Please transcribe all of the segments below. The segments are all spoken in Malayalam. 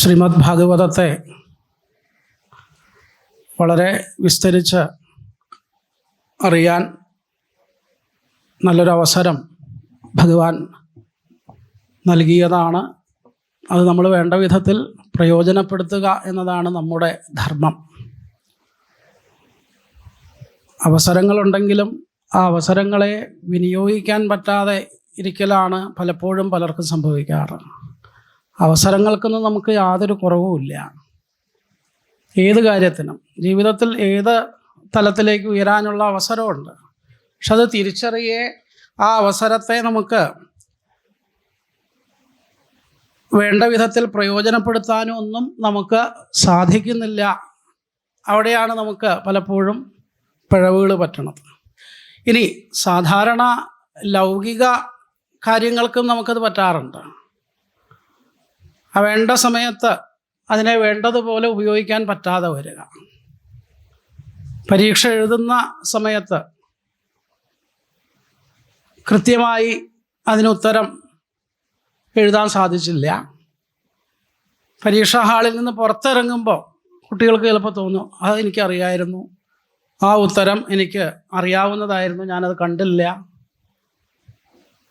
ശ്രീമദ് ഭാഗവതത്തെ വളരെ വിസ്തരിച്ച് അറിയാൻ നല്ലൊരവസരം ഭഗവാൻ നൽകിയതാണ്. അത് നമ്മൾ വേണ്ട വിധത്തിൽ പ്രയോജനപ്പെടുത്തുക എന്നതാണ് നമ്മുടെ ധർമ്മം. അവസരങ്ങളുണ്ടെങ്കിലും ആ അവസരങ്ങളെ വിനിയോഗിക്കാൻ പറ്റാതെ ഇരിക്കലാണ് പലപ്പോഴും പലർക്കും സംഭവിക്കാറ്. അവസരങ്ങൾക്കൊന്നും നമുക്ക് യാതൊരു കുറവുമില്ല. ഏത് കാര്യത്തിനും ജീവിതത്തിൽ ഏത് തലത്തിലേക്ക് ഉയരാനുള്ള അവസരമുണ്ട്. പക്ഷെ അത് തിരിച്ചറിയേ ആ അവസരത്തെ നമുക്ക് വേണ്ട വിധത്തിൽ പ്രയോജനപ്പെടുത്താനും ഒന്നും നമുക്ക് സാധിക്കുന്നില്ല. അവിടെയാണ് നമുക്ക് പലപ്പോഴും പിഴവുകൾ പറ്റണത്. ഇനി സാധാരണ ലൗകിക കാര്യങ്ങൾക്കും നമുക്കത് പറ്റാറുണ്ട്. വേണ്ട സമയത്ത് അതിനെ വേണ്ടതുപോലെ ഉപയോഗിക്കാൻ പറ്റാതെ വരിക. പരീക്ഷ എഴുതുന്ന സമയത്ത് കൃത്യമായി അതിനുത്തരം എഴുതാൻ സാധിച്ചില്ല. പരീക്ഷാ ഹാളിൽ നിന്ന് പുറത്തിറങ്ങുമ്പോൾ കുട്ടികൾക്ക് ചിലപ്പോൾ തോന്നും, അതെനിക്കറിയായിരുന്നു, ആ ഉത്തരം എനിക്ക് അറിയാവുന്നതായിരുന്നു, ഞാനത് കണ്ടില്ല.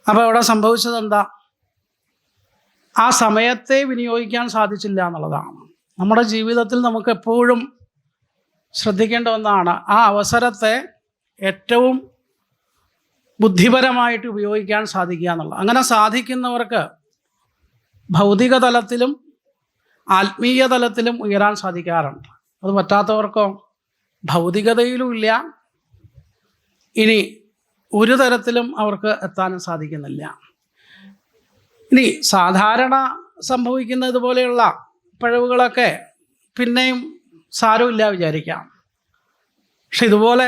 അപ്പോൾ ഇവിടെ സംഭവിച്ചത് എന്താ? ആ സമയത്തെ വിനിയോഗിക്കാൻ സാധിച്ചില്ല എന്നുള്ളതാണ്. നമ്മുടെ ജീവിതത്തിൽ നമുക്ക് എപ്പോഴും ശ്രദ്ധിക്കേണ്ട ഒന്നാണ് ആ അവസരത്തെ ഏറ്റവും ബുദ്ധിപരമായിട്ട് ഉപയോഗിക്കാൻ സാധിക്കുക എന്നുള്ളത്. അങ്ങനെ സാധിക്കുന്നവർക്ക് ഭൗതിക തലത്തിലും ആത്മീയ തലത്തിലും ഉയരാൻ സാധിക്കാറുണ്ട്. അത് പറ്റാത്തവർക്കോ ഭൗതികതയിലും ഇല്ല, ഇനി ഒരു തരത്തിലും അവർക്ക് എത്താനും സാധിക്കുന്നില്ല. ഇനി സാധാരണ സംഭവിക്കുന്ന ഇതുപോലെയുള്ള പിഴവുകളൊക്കെ പിന്നെയും സാരമില്ല വിചാരിക്കാം. പക്ഷെ ഇതുപോലെ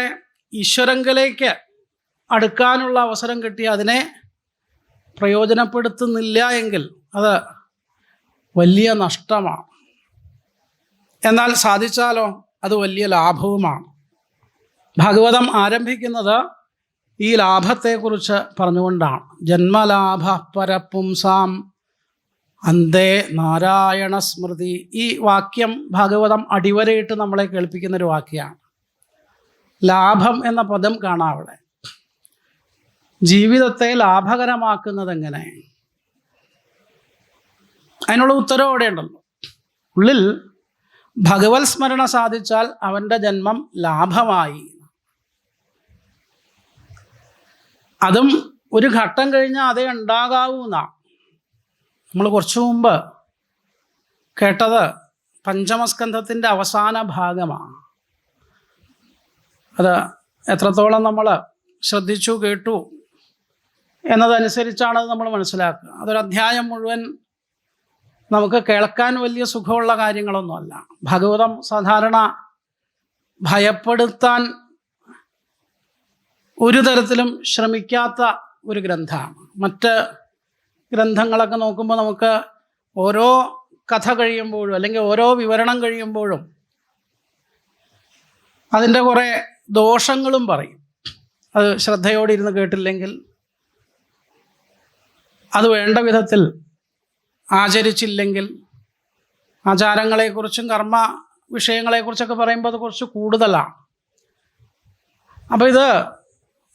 ഈശ്വരങ്കലേക്ക് അടുക്കാനുള്ള അവസരം കിട്ടി അതിനെ പ്രയോജനപ്പെടുത്തുന്നില്ല എങ്കിൽ അത് വലിയ നഷ്ടമാണ്. എന്നാൽ സാധിച്ചാലോ അത് വലിയ ലാഭവുമാണ്. ഭാഗവതം ആരംഭിക്കുന്നത് ഈ ലാഭത്തെക്കുറിച്ച് പറഞ്ഞുകൊണ്ടാണ്. ജന്മലാഭ പരപുംസാം അന്തേ നാരായണ സ്മൃതി. ഈ വാക്യം ഭാഗവതം അടിവരയിട്ട് നമ്മളെ കേൾപ്പിക്കുന്നൊരു വാക്യമാണ്. ലാഭം എന്ന പദം കാണാം അവിടെ. ജീവിതത്തെ ലാഭകരമാക്കുന്നത് എങ്ങനെ? അതിനുള്ള ഉത്തരവ് അവിടെ ഉണ്ടല്ലോ. ഉള്ളിൽ ഭഗവത് സ്മരണ സാധിച്ചാൽ അവൻ്റെ ജന്മം ലാഭമായി. അതും ഒരു ഘട്ടം കഴിഞ്ഞാൽ അതേ ഉണ്ടാകാവൂന്ന. നമ്മൾ കുറച്ചു മുമ്പ് കേട്ടത് പഞ്ചമസ്കന്ധത്തിൻ്റെ അവസാന ഭാഗമാണ്. അത് എത്രത്തോളം നമ്മൾ ശ്രദ്ധിച്ചു കേട്ടു എന്നതനുസരിച്ചാണ് അത് നമ്മൾ മനസ്സിലാക്കുക. അതൊരു അധ്യായം മുഴുവൻ നമുക്ക് കേൾക്കാൻ വലിയ സുഖമുള്ള കാര്യങ്ങളൊന്നുമല്ല. ഭാഗവതം സാധാരണ ഭയപ്പെടുത്താൻ ഒരു തരത്തിലും ശ്രമിക്കാത്ത ഒരു ഗ്രന്ഥമാണ്. മറ്റ് ഗ്രന്ഥങ്ങളൊക്കെ നോക്കുമ്പോൾ നമുക്ക് ഓരോ കഥ കഴിയുമ്പോഴും അല്ലെങ്കിൽ ഓരോ വിവരണം കഴിയുമ്പോഴും അതിൻ്റെ കുറേ ദോഷങ്ങളും പറയും. അത് ശ്രദ്ധയോടെ ഇരുന്ന് കേട്ടില്ലെങ്കിൽ, അത് വേണ്ട വിധത്തിൽ ആചരിച്ചില്ലെങ്കിൽ, ആചാരങ്ങളെക്കുറിച്ചും കർമ്മ വിഷയങ്ങളെക്കുറിച്ചൊക്കെ പറയുമ്പോൾ അത് കുറച്ച് കൂടുതലാണ്. അപ്പോൾ ഇത്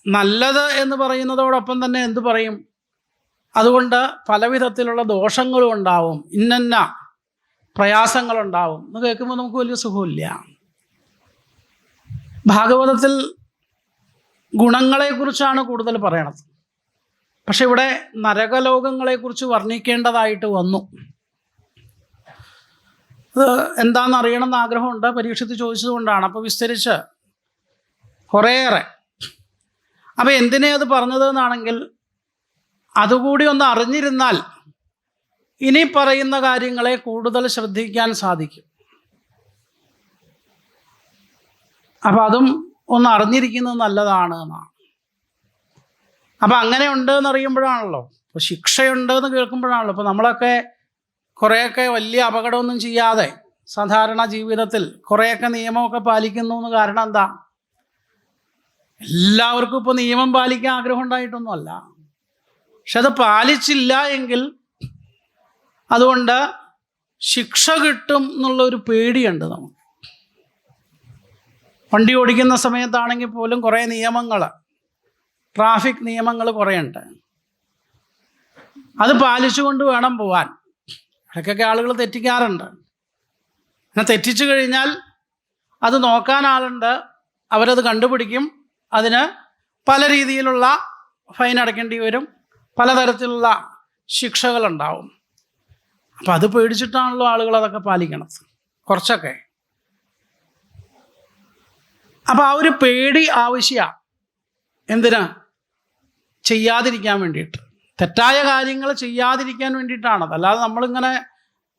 നല്ലത് എന്ന് പറയുന്നതോടൊപ്പം തന്നെ എന്തു പറയും? അതുകൊണ്ട് പല വിധത്തിലുള്ള ദോഷങ്ങളും ഉണ്ടാവും, ഇന്നന്ന പ്രയാസങ്ങളുണ്ടാവും എന്ന് കേൾക്കുമ്പോൾ നമുക്ക് വലിയ സുഖമില്ല. ഭാഗവതത്തിൽ ഗുണങ്ങളെക്കുറിച്ചാണ് കൂടുതൽ പറയണത്. പക്ഷെ ഇവിടെ നരകലോകങ്ങളെക്കുറിച്ച് വർണ്ണിക്കേണ്ടതായിട്ട് വന്നു. അത് എന്താണെന്ന് അറിയണമെന്ന് ആഗ്രഹമുണ്ട്. പരീക്ഷത്തിൽ ചോദിച്ചതുകൊണ്ടാണ്. അപ്പോൾ വിസ്തരിച്ച് കുറേയേറെ. അപ്പോൾ എന്തിനെ അത് പറഞ്ഞതെന്നാണെങ്കിൽ അതുകൂടി ഒന്ന് അറിഞ്ഞിരുന്നാൽ ഇനി പറയുന്ന കാര്യങ്ങളെ കൂടുതൽ ശ്രദ്ധിക്കാൻ സാധിക്കും. അപ്പം അതും ഒന്ന് അറിഞ്ഞിരിക്കുന്നത് നല്ലതാണ് എന്നാണ്. അപ്പം അങ്ങനെ ഉണ്ട് എന്നറിയുമ്പോഴാണല്ലോ, ഇപ്പോൾ ശിക്ഷയുണ്ട് എന്ന് കേൾക്കുമ്പോഴാണല്ലോ. ഇപ്പോൾ നമ്മളൊക്കെ കുറേയൊക്കെ വലിയ അപകടമൊന്നും ചെയ്യാതെ സാധാരണ ജീവിതത്തിൽ കുറേയൊക്കെ നിയമമൊക്കെ പാലിക്കുന്നു എന്ന്. കാരണം എന്താ? എല്ലാവർക്കും ഇപ്പോൾ നിയമം പാലിക്കാൻ ആഗ്രഹം ഉണ്ടായിട്ടൊന്നുമല്ല. പക്ഷെ അത് പാലിച്ചില്ല എങ്കിൽ അതുകൊണ്ട് ശിക്ഷ കിട്ടും എന്നുള്ളൊരു പേടിയുണ്ട് നമുക്ക്. വണ്ടി ഓടിക്കുന്ന സമയത്താണെങ്കിൽ പോലും കുറേ നിയമങ്ങൾ, ട്രാഫിക് നിയമങ്ങൾ കുറേ ഉണ്ട്. അത് പാലിച്ചുകൊണ്ട് വേണം പോവാൻ. ഇടയ്ക്കൊക്കെ ആളുകൾ തെറ്റിക്കാറുണ്ട്. അങ്ങനെ തെറ്റിച്ചു കഴിഞ്ഞാൽ അത് നോക്കാൻ ആളുണ്ട്, അവരത് കണ്ടുപിടിക്കും. അതിന് പല രീതിയിലുള്ള ഫൈൻ അടയ്ക്കേണ്ടി വരും, പലതരത്തിലുള്ള ശിക്ഷകളുണ്ടാവും. അപ്പം അത് പേടിച്ചിട്ടാണല്ലോ ആളുകൾ അതൊക്കെ പാലിക്കണത് കുറച്ചൊക്കെ. അപ്പം ആ ഒരു പേടി ആവശ്യമാണ്. എന്തിനാ? ചെയ്യാതിരിക്കാൻ വേണ്ടിയിട്ട്, തെറ്റായ കാര്യങ്ങൾ ചെയ്യാതിരിക്കാൻ വേണ്ടിയിട്ടാണത്. അല്ലാതെ നമ്മളിങ്ങനെ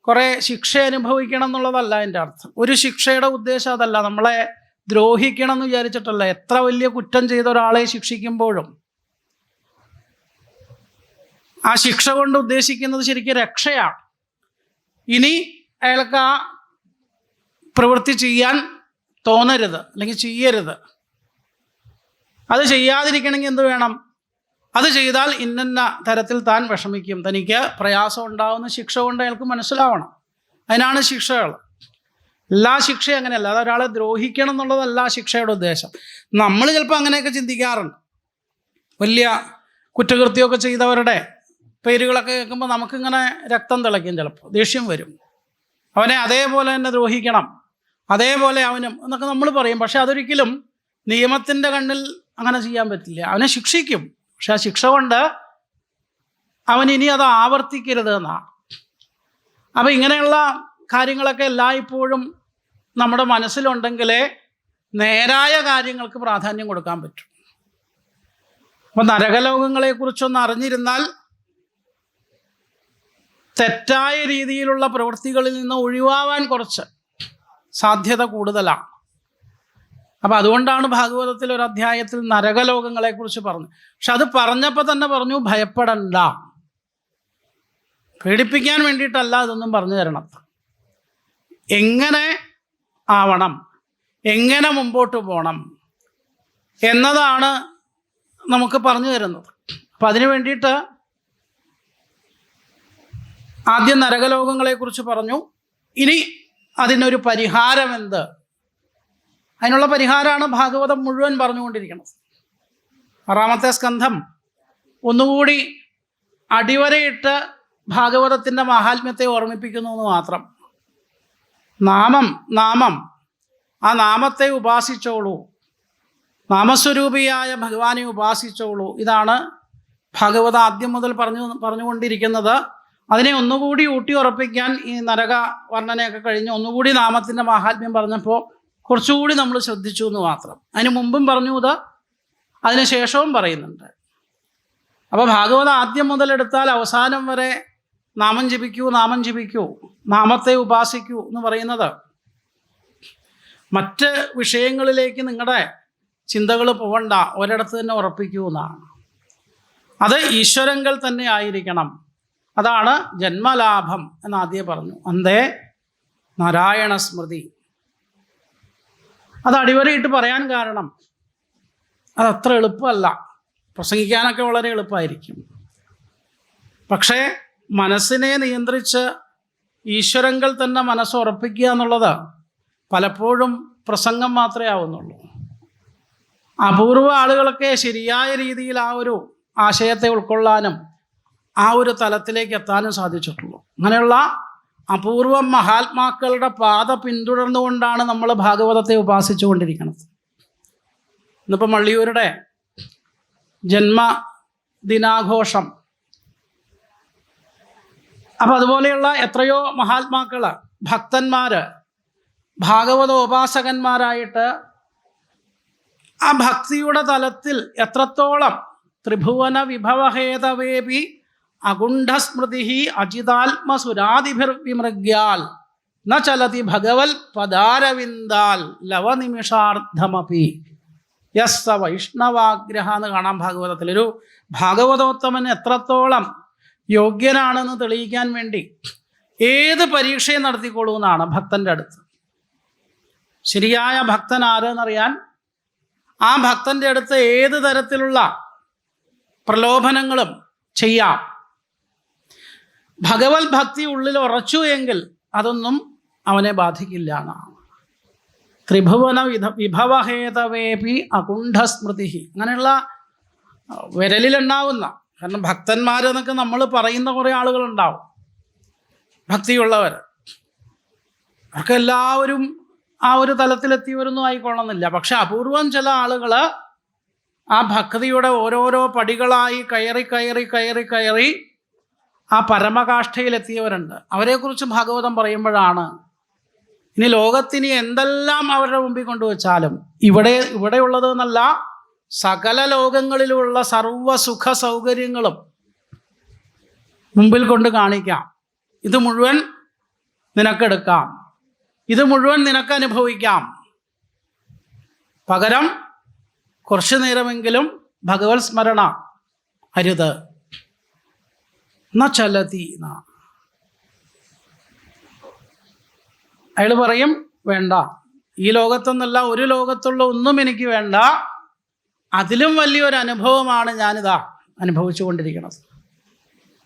കുറേ ശിക്ഷ അനുഭവിക്കണം എന്നുള്ളതല്ല എൻ്റെ അർത്ഥം. ഒരു ശിക്ഷയുടെ ഉദ്ദേശം അതല്ല. നമ്മളെ ദ്രോഹിക്കണം എന്ന് വിചാരിച്ചിട്ടല്ല. എത്ര വലിയ കുറ്റം ചെയ്ത ഒരാളെ ശിക്ഷിക്കുമ്പോഴും ആ ശിക്ഷ കൊണ്ട് ഉദ്ദേശിക്കുന്നത് ശരിക്കും രക്ഷയാണ്. ഇനി അയാൾക്ക് ആ പ്രവൃത്തി ചെയ്യാൻ തോന്നരുത്, അല്ലെങ്കിൽ ചെയ്യരുത്. അത് ചെയ്യാതിരിക്കണമെങ്കിൽ എന്ത് വേണം? അത് ചെയ്താൽ ഇന്ന തരത്തിൽ താൻ വിഷമിക്കും, തനിക്ക് പ്രയാസം ഉണ്ടാകുന്ന ശിക്ഷ കൊണ്ട് അയാൾക്ക് മനസ്സിലാവണം. അതിനാണ് ശിക്ഷകൾ. എല്ലാ ശിക്ഷയും അങ്ങനെയല്ല. അത് ഒരാളെ ദ്രോഹിക്കണം എന്നുള്ളതല്ല ശിക്ഷയുടെ ഉദ്ദേശം. നമ്മൾ ചിലപ്പോൾ അങ്ങനെയൊക്കെ ചിന്തിക്കാറുണ്ട്. വലിയ കുറ്റകൃത്യമൊക്കെ ചെയ്തവരുടെ പേരുകളൊക്കെ കേൾക്കുമ്പോൾ നമുക്കിങ്ങനെ രക്തം തിളയ്ക്കും, ചിലപ്പോൾ ദേഷ്യം വരും. അവനെ അതേപോലെ തന്നെ ദ്രോഹിക്കണം, അതേപോലെ അവനും എന്നൊക്കെ നമ്മൾ പറയും. പക്ഷെ അതൊരിക്കലും നിയമത്തിൻ്റെ കണ്ണിൽ അങ്ങനെ ചെയ്യാൻ പറ്റില്ല. അവനെ ശിക്ഷിക്കും, പക്ഷെ ആ ശിക്ഷ കൊണ്ട് അവൻ ഇനി അത് ആവർത്തിക്കരുത് എന്നാണ്. അപ്പം ഇങ്ങനെയുള്ള കാര്യങ്ങളൊക്കെ എല്ലായ്പ്പോഴും നമ്മുടെ മനസ്സിലുണ്ടെങ്കിലേ നേരായ കാര്യങ്ങൾക്ക് പ്രാധാന്യം കൊടുക്കാൻ പറ്റും. അപ്പം നരകലോകങ്ങളെക്കുറിച്ചൊന്ന് അറിഞ്ഞിരുന്നാൽ തെറ്റായ രീതിയിലുള്ള പ്രവൃത്തികളിൽ നിന്ന് ഒഴിവാവാൻ കുറച്ച് സാധ്യത കൂടുതലാണ്. അപ്പം അതുകൊണ്ടാണ് ഭാഗവതത്തിൽ ഒരു അധ്യായത്തിൽ നരകലോകങ്ങളെക്കുറിച്ച് പറഞ്ഞു. പക്ഷെ അത് പറഞ്ഞപ്പോൾ തന്നെ പറഞ്ഞു, ഭയപ്പെടണ്ട. പേടിപ്പിക്കാൻ വേണ്ടിയിട്ടല്ല ഇതൊന്നും പറഞ്ഞു തരണം. എങ്ങനെ ആവണം, എങ്ങനെ മുമ്പോട്ട് പോകണം എന്നതാണ് നമുക്ക് പറഞ്ഞു തരുന്നത്. അപ്പം അതിനു വേണ്ടിയിട്ട് ആദ്യം നരകലോകങ്ങളെക്കുറിച്ച് പറഞ്ഞു. ഇനി അതിനൊരു പരിഹാരമെന്ത്? അതിനുള്ള പരിഹാരമാണ് ഭാഗവതം മുഴുവൻ പറഞ്ഞുകൊണ്ടിരിക്കുന്നത്. 6-ാമത്തെ സ്കന്ധം ഒന്നുകൂടി അടിവരയിട്ട് ഭാഗവതത്തിൻ്റെ മാഹാത്മ്യത്തെ ഓർമ്മിപ്പിക്കുന്നു എന്ന് മാത്രം. നാമം ആ നാമത്തെ ഉപാസിച്ചോളൂ, നാമസ്വരൂപിയായ ഭഗവാനെ ഉപാസിച്ചോളൂ. ഇതാണ് ഭാഗവത ആദ്യം മുതൽ പറഞ്ഞുകൊണ്ടിരിക്കുന്നത്. അതിനെ ഒന്നുകൂടി ഊട്ടി ഉറപ്പിക്കാൻ ഈ നരക വർണ്ണനയൊക്കെ കഴിഞ്ഞ് ഒന്നുകൂടി നാമത്തിൻ്റെ മാഹാത്മ്യം പറഞ്ഞപ്പോൾ കുറച്ചുകൂടി നമ്മൾ ശ്രദ്ധിച്ചു എന്ന് മാത്രം. അതിന് മുമ്പും പറഞ്ഞു, ഇത് അതിന് ശേഷവും പറയുന്നുണ്ട്. അപ്പോൾ ഭാഗവത ആദ്യം മുതലെടുത്താൽ അവസാനം വരെ നാമം ജപിക്കൂ, നാമം ജപിക്കൂ, നാമത്തെ ഉപാസിക്കൂ എന്ന് പറയുന്നത് മറ്റ് വിഷയങ്ങളിലേക്ക് നിങ്ങളുടെ ചിന്തകൾ പോകണ്ട, ഒരിടത്ത് തന്നെ ഉറപ്പിക്കൂ എന്നാണ്. അത് ഈശ്വരങ്കൽ തന്നെ ആയിരിക്കണം. അതാണ് ജന്മലാഭം എന്ന് ആദ്യം പറഞ്ഞു. അന്തേ നാരായണ സ്മൃതി. അത് അടിവരയിട്ട് പറയാൻ കാരണം അതത്ര എളുപ്പമല്ല. പ്രസംഗിക്കാനൊക്കെ വളരെ എളുപ്പമായിരിക്കും. പക്ഷേ മനസ്സിനെ നിയന്ത്രിച്ച് ഈശ്വരങ്കൽ തന്നെ മനസ്സുറപ്പിക്കുക എന്നുള്ളത് പലപ്പോഴും പ്രസംഗം മാത്രമേ ആവുന്നുള്ളൂ. അപൂർവ ആളുകളൊക്കെ ശരിയായ രീതിയിൽ ആ ഒരു ആശയത്തെ ഉൾക്കൊള്ളാനും ആ ഒരു തലത്തിലേക്ക് എത്താനും സാധിച്ചിട്ടുള്ളൂ. അങ്ങനെയുള്ള അപൂർവം മഹാത്മാക്കളുടെ പാത പിന്തുടർന്നുകൊണ്ടാണ് നമ്മൾ ഭാഗവതത്തെ ഉപാസിച്ചു കൊണ്ടിരിക്കുന്നത്. ഇന്നിപ്പോൾ മള്ളിയൂരുടെ ജന്മദിനാഘോഷം. അപ്പം അതുപോലെയുള്ള എത്രയോ മഹാത്മാക്കൾ, ഭക്തന്മാർ, ഭാഗവത ഉപാസകന്മാരായിട്ട് ആ ഭക്തിയുടെ തലത്തിൽ എത്രത്തോളം ത്രിഭുവന വിഭവഹേതവേപി അഗുണ്ഠസ്മൃതി അജിതാത്മസുരാദിഭിർവിമൃഗ്യാൽ ന ചലതി ഭഗവൽ പദാരവിന്ദാൽ ലവനിമിഷാർദ്ധമപി യസ്സ വൈഷ്ണവാഗ്രഹ എന്ന് കാണാം ഭാഗവതത്തിൽ. ഒരു ഭാഗവതോത്തമൻ എത്രത്തോളം യോഗ്യനാണെന്ന് തെളിയിക്കാൻ വേണ്ടി ഏത് പരീക്ഷയും നടത്തിക്കൊള്ളൂ എന്നാണ് ഭക്തൻ്റെ അടുത്ത്. ശരിയായ ഭക്തൻ ആരെന്നറിയാൻ ആ ഭക്തൻ്റെ അടുത്ത് ഏത് തരത്തിലുള്ള പ്രലോഭനങ്ങളും ചെയ്യാം. ഭഗവത് ഭക്തി ഉള്ളിൽ ഉറച്ചു എങ്കിൽ അതൊന്നും അവനെ ബാധിക്കില്ല എന്നാണ്. ത്രിഭുവന വിഭവഹേതവേപി അകുണ്ഠസ്മൃതി. അങ്ങനെയുള്ള വിരലിലുണ്ടാവുന്ന, കാരണം ഭക്തന്മാരെന്നൊക്കെ നമ്മൾ പറയുന്ന കുറേ ആളുകളുണ്ടാവും, ഭക്തിയുള്ളവർ. അവർക്കെല്ലാവരും ആ ഒരു തലത്തിലെത്തിയവരൊന്നും ആയിക്കൊള്ളുന്നില്ല. പക്ഷെ അപൂർവം ചില ആളുകൾ ആ ഭക്തിയുടെ ഓരോരോ പടികളായി കയറി കയറി കയറി കയറി ആ പരമകാഷ്ഠയിലെത്തിയവരുണ്ട്. അവരെക്കുറിച്ച് ഭാഗവതം പറയുമ്പോഴാണ് ഇനി ലോകത്തിന് എന്തെല്ലാം അവരുടെ മുമ്പിൽ കൊണ്ടുവച്ചാലും ഇവിടെയുള്ളത് എന്നല്ല, സകല ലോകങ്ങളിലുള്ള സർവ്വ സുഖ സൗകര്യങ്ങളും മുമ്പിൽ കൊണ്ട് കാണിക്കാം. ഇത് മുഴുവൻ നിനക്കെടുക്കാം, ഇത് മുഴുവൻ നിനക്ക് അനുഭവിക്കാം. പകരം കുറച്ചു നേരമെങ്കിലും ഭഗവത് സ്മരണ അരുത്. ന ചലതി. അയാൾ പറയും, വേണ്ട, ഈ ലോകത്തൊന്നല്ല, ഒരു ലോകത്തുള്ള ഒന്നും എനിക്ക് വേണ്ട, അതിലും വലിയൊരു അനുഭവമാണ് ഞാനിതാ അനുഭവിച്ചു കൊണ്ടിരിക്കുന്നത്.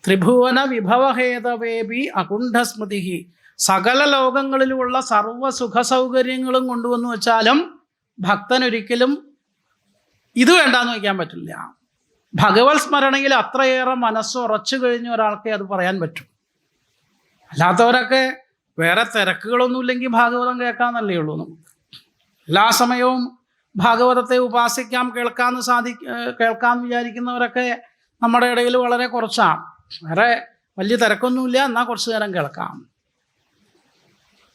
ത്രിഭുവന വിഭവഹേതവേപി അകുണ്ഠസ്മൃതി. സകല ലോകങ്ങളിലുമുള്ള സർവ്വ സുഖ സൗകര്യങ്ങളും കൊണ്ടുവന്നു വെച്ചാലും ഭക്തനൊരിക്കലും ഇത് വേണ്ടാന്ന് വയ്ക്കാൻ പറ്റില്ല. ഭഗവത് സ്മരണയിൽ അത്രയേറെ മനസ്സുറച്ചു കഴിഞ്ഞ ഒരാൾക്കേ അത് പറയാൻ പറ്റും. അല്ലാത്തവരൊക്കെ വേറെ തിരക്കുകളൊന്നുമില്ലെങ്കിൽ ഭാഗവതം കേൾക്കാമെന്നല്ലേ ഉള്ളൂ. നമുക്ക് എല്ലാ സമയവും ഭാഗവതത്തെ ഉപാസിക്കാം, കേൾക്കാമെന്ന് വിചാരിക്കുന്നവരൊക്കെ നമ്മുടെ ഇടയിൽ വളരെ കുറച്ചാണ്. വേറെ വലിയ തിരക്കൊന്നുമില്ല, എന്നാൽ കുറച്ചു നേരം കേൾക്കാം.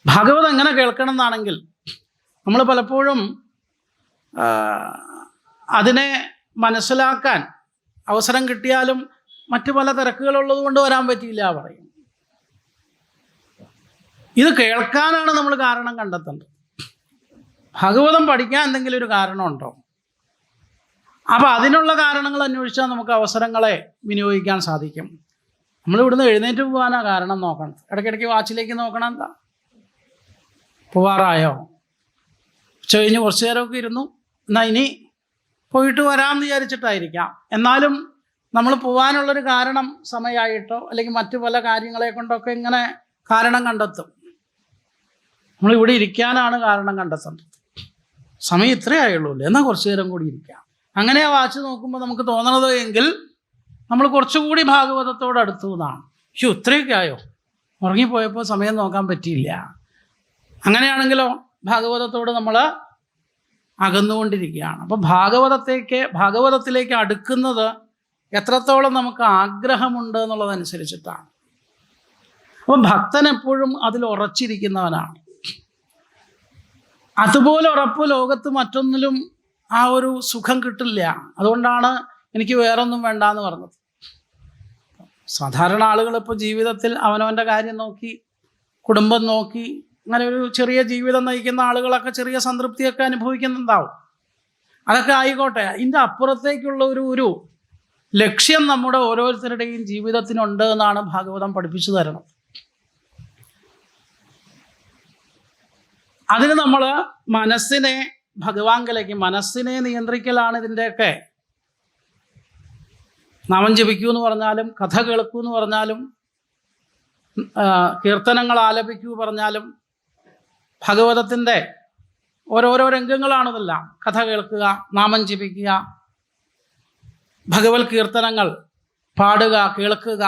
ഭാഗവതം എങ്ങനെ കേൾക്കണം എന്നാണെങ്കിൽ നമ്മൾ പലപ്പോഴും അതിനെ മനസ്സിലാക്കാൻ അവസരം കിട്ടിയാലും മറ്റു പല തിരക്കുകളുള്ളത് കൊണ്ട് വരാൻ പറ്റിയില്ല പറയും. ഇത് കേൾക്കാനാണ് നമ്മൾ കാരണം കണ്ടെത്തേണ്ടത്. ഭാഗവതം പഠിക്കാൻ എന്തെങ്കിലും ഒരു കാരണമുണ്ടോ? അപ്പം അതിനുള്ള കാരണങ്ങൾ അന്വേഷിച്ചാൽ നമുക്ക് അവസരങ്ങളെ വിനിയോഗിക്കാൻ സാധിക്കും. നമ്മളിവിടുന്ന് എഴുന്നേറ്റ് പോകാനാ കാരണം നോക്കണം. ഇടയ്ക്കിടയ്ക്ക് വാച്ചിലേക്ക് നോക്കണം. എന്താ പോവാറായോ? ഉച്ച കഴിഞ്ഞ് കുറച്ചു നേരമൊക്കെ ഇരുന്നു, എന്നാൽ ഇനി പോയിട്ട് വരാമെന്ന് വിചാരിച്ചിട്ടായിരിക്കാം. എന്നാലും നമ്മൾ പോകാനുള്ളൊരു കാരണം സമയമായിട്ടോ അല്ലെങ്കിൽ മറ്റു പല കാര്യങ്ങളെ കൊണ്ടൊക്കെ ഇങ്ങനെ കാരണം കണ്ടെത്തും. നമ്മളിവിടെ ഇരിക്കാനാണ് കാരണം കണ്ടെത്തേണ്ടത്. സമയം ഇത്രയേ ആയുള്ളൂ, എന്നാൽ കുറച്ചു നേരം കൂടി ഇരിക്കാം. അങ്ങനെ ആ വാച്ച് നോക്കുമ്പോൾ നമുക്ക് തോന്നണത് എങ്കിൽ നമ്മൾ കുറച്ചുകൂടി ഭാഗവതത്തോട് അടുത്തു എന്നാണ്. ഇത്രയൊക്കെ ആയോ, ഉറങ്ങിപ്പോയപ്പോൾ സമയം നോക്കാൻ പറ്റിയില്ല. അങ്ങനെയാണെങ്കിലോ ഭാഗവതത്തോട് നമ്മൾ അകന്നുകൊണ്ടിരിക്കുകയാണ്. അപ്പോൾ ഭാഗവതത്തിലേക്ക് അടുക്കുന്നത് എത്രത്തോളം നമുക്ക് ആഗ്രഹമുണ്ട് എന്നുള്ളതനുസരിച്ചിട്ടാണ്. അപ്പോൾ ഭക്തൻ എപ്പോഴും അതിൽ ഉറച്ചിരിക്കുന്നവനാണ്. അതുപോലെ ഉറപ്പ് ലോകത്ത് മറ്റൊന്നിലും ആ ഒരു സുഖം കിട്ടില്ല. അതുകൊണ്ടാണ് എനിക്ക് വേറൊന്നും വേണ്ട എന്ന് പറഞ്ഞത്. സാധാരണ ആളുകൾ ഇപ്പോൾ ജീവിതത്തിൽ അവനവൻ്റെ കാര്യം നോക്കി, കുടുംബം നോക്കി, അങ്ങനെ ഒരു ചെറിയ ജീവിതം നയിക്കുന്ന ആളുകളൊക്കെ ചെറിയ സംതൃപ്തിയൊക്കെ അനുഭവിക്കുന്നുണ്ടാവും. അതൊക്കെ ആയിക്കോട്ടെ. ഇതിൻ്റെ അപ്പുറത്തേക്കുള്ള ഒരു ലക്ഷ്യം നമ്മുടെ ഓരോരുത്തരുടെയും ജീവിതത്തിനുണ്ട് എന്നാണ് ഭാഗവതം പഠിപ്പിച്ചു തരണം. അതിന് നമ്മൾ മനസ്സിനെ ഭഗവാങ്കലേക്ക്, മനസ്സിനെ നിയന്ത്രിക്കലാണ് ഇതിൻ്റെയൊക്കെ. നാമം ജപിക്കൂ എന്ന് പറഞ്ഞാലും, കഥ കേൾക്കൂ എന്ന് പറഞ്ഞാലും, കീർത്തനങ്ങൾ ആലപിക്കൂ പറഞ്ഞാലും, ഭാഗവതത്തിൻ്റെ ഓരോരോ രംഗങ്ങളാണിതെല്ലാം. കഥ കേൾക്കുക, നാമം ജപിക്കുക, ഭഗവത് കീർത്തനങ്ങൾ പാടുക, കേൾക്കുക.